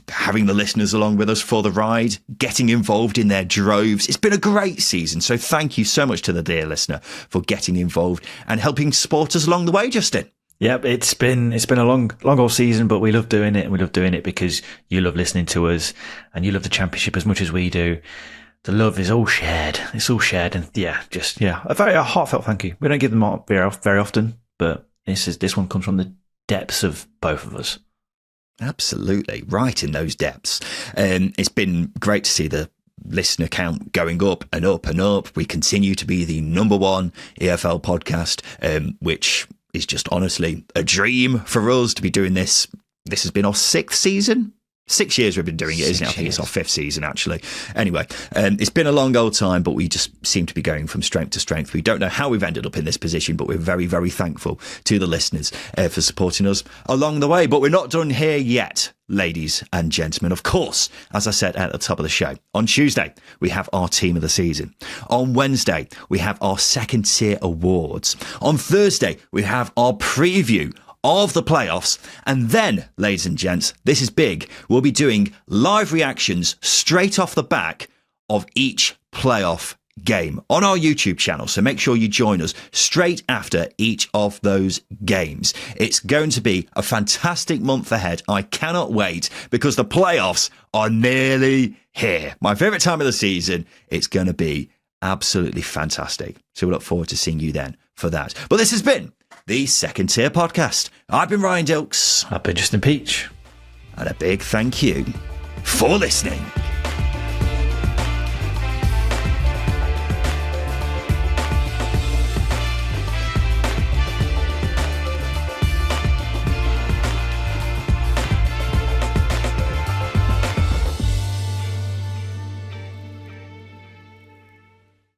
having the listeners along with us for the ride, getting involved in their droves. It's been a great season. So thank you so much to the dear listener for getting involved and helping support us along the way, Justin. Yep, it's been a long old season, but we love doing it, and we love doing it because you love listening to us and you love the Championship as much as we do. The love is all shared. It's all shared, and a very heartfelt thank you. We don't give them out very often, but this one comes from the depths of both of us. Absolutely, right in those depths. It's been great to see the listener count going up and up and up. We continue to be the number one EFL podcast, which is just honestly a dream for us to be doing this. This has been our 6th season. 6 years we've been doing it, isn't it? I think it's our 5th season, actually. Anyway, it's been a long old time, but we just seem to be going from strength to strength. We don't know how we've ended up in this position, but we're very, very thankful to the listeners for supporting us along the way. But we're not done here yet, ladies and gentlemen. Of course, as I said at the top of the show, on Tuesday, we have our Team of the Season. On Wednesday, we have our Second Tier Awards. On Thursday, we have our preview of the playoffs. And then, ladies and gents, this is big. We'll be doing live reactions straight off the back of each playoff game on our YouTube channel. So make sure you join us straight after each of those games. It's going to be a fantastic month ahead. I cannot wait because the playoffs are nearly here. My favourite time of the season. It's going to be absolutely fantastic. So we look forward to seeing you then for that. But this has been the Second Tier Podcast. I've been Ryan Dilks. I've been Justin Peach. And a big thank you for listening.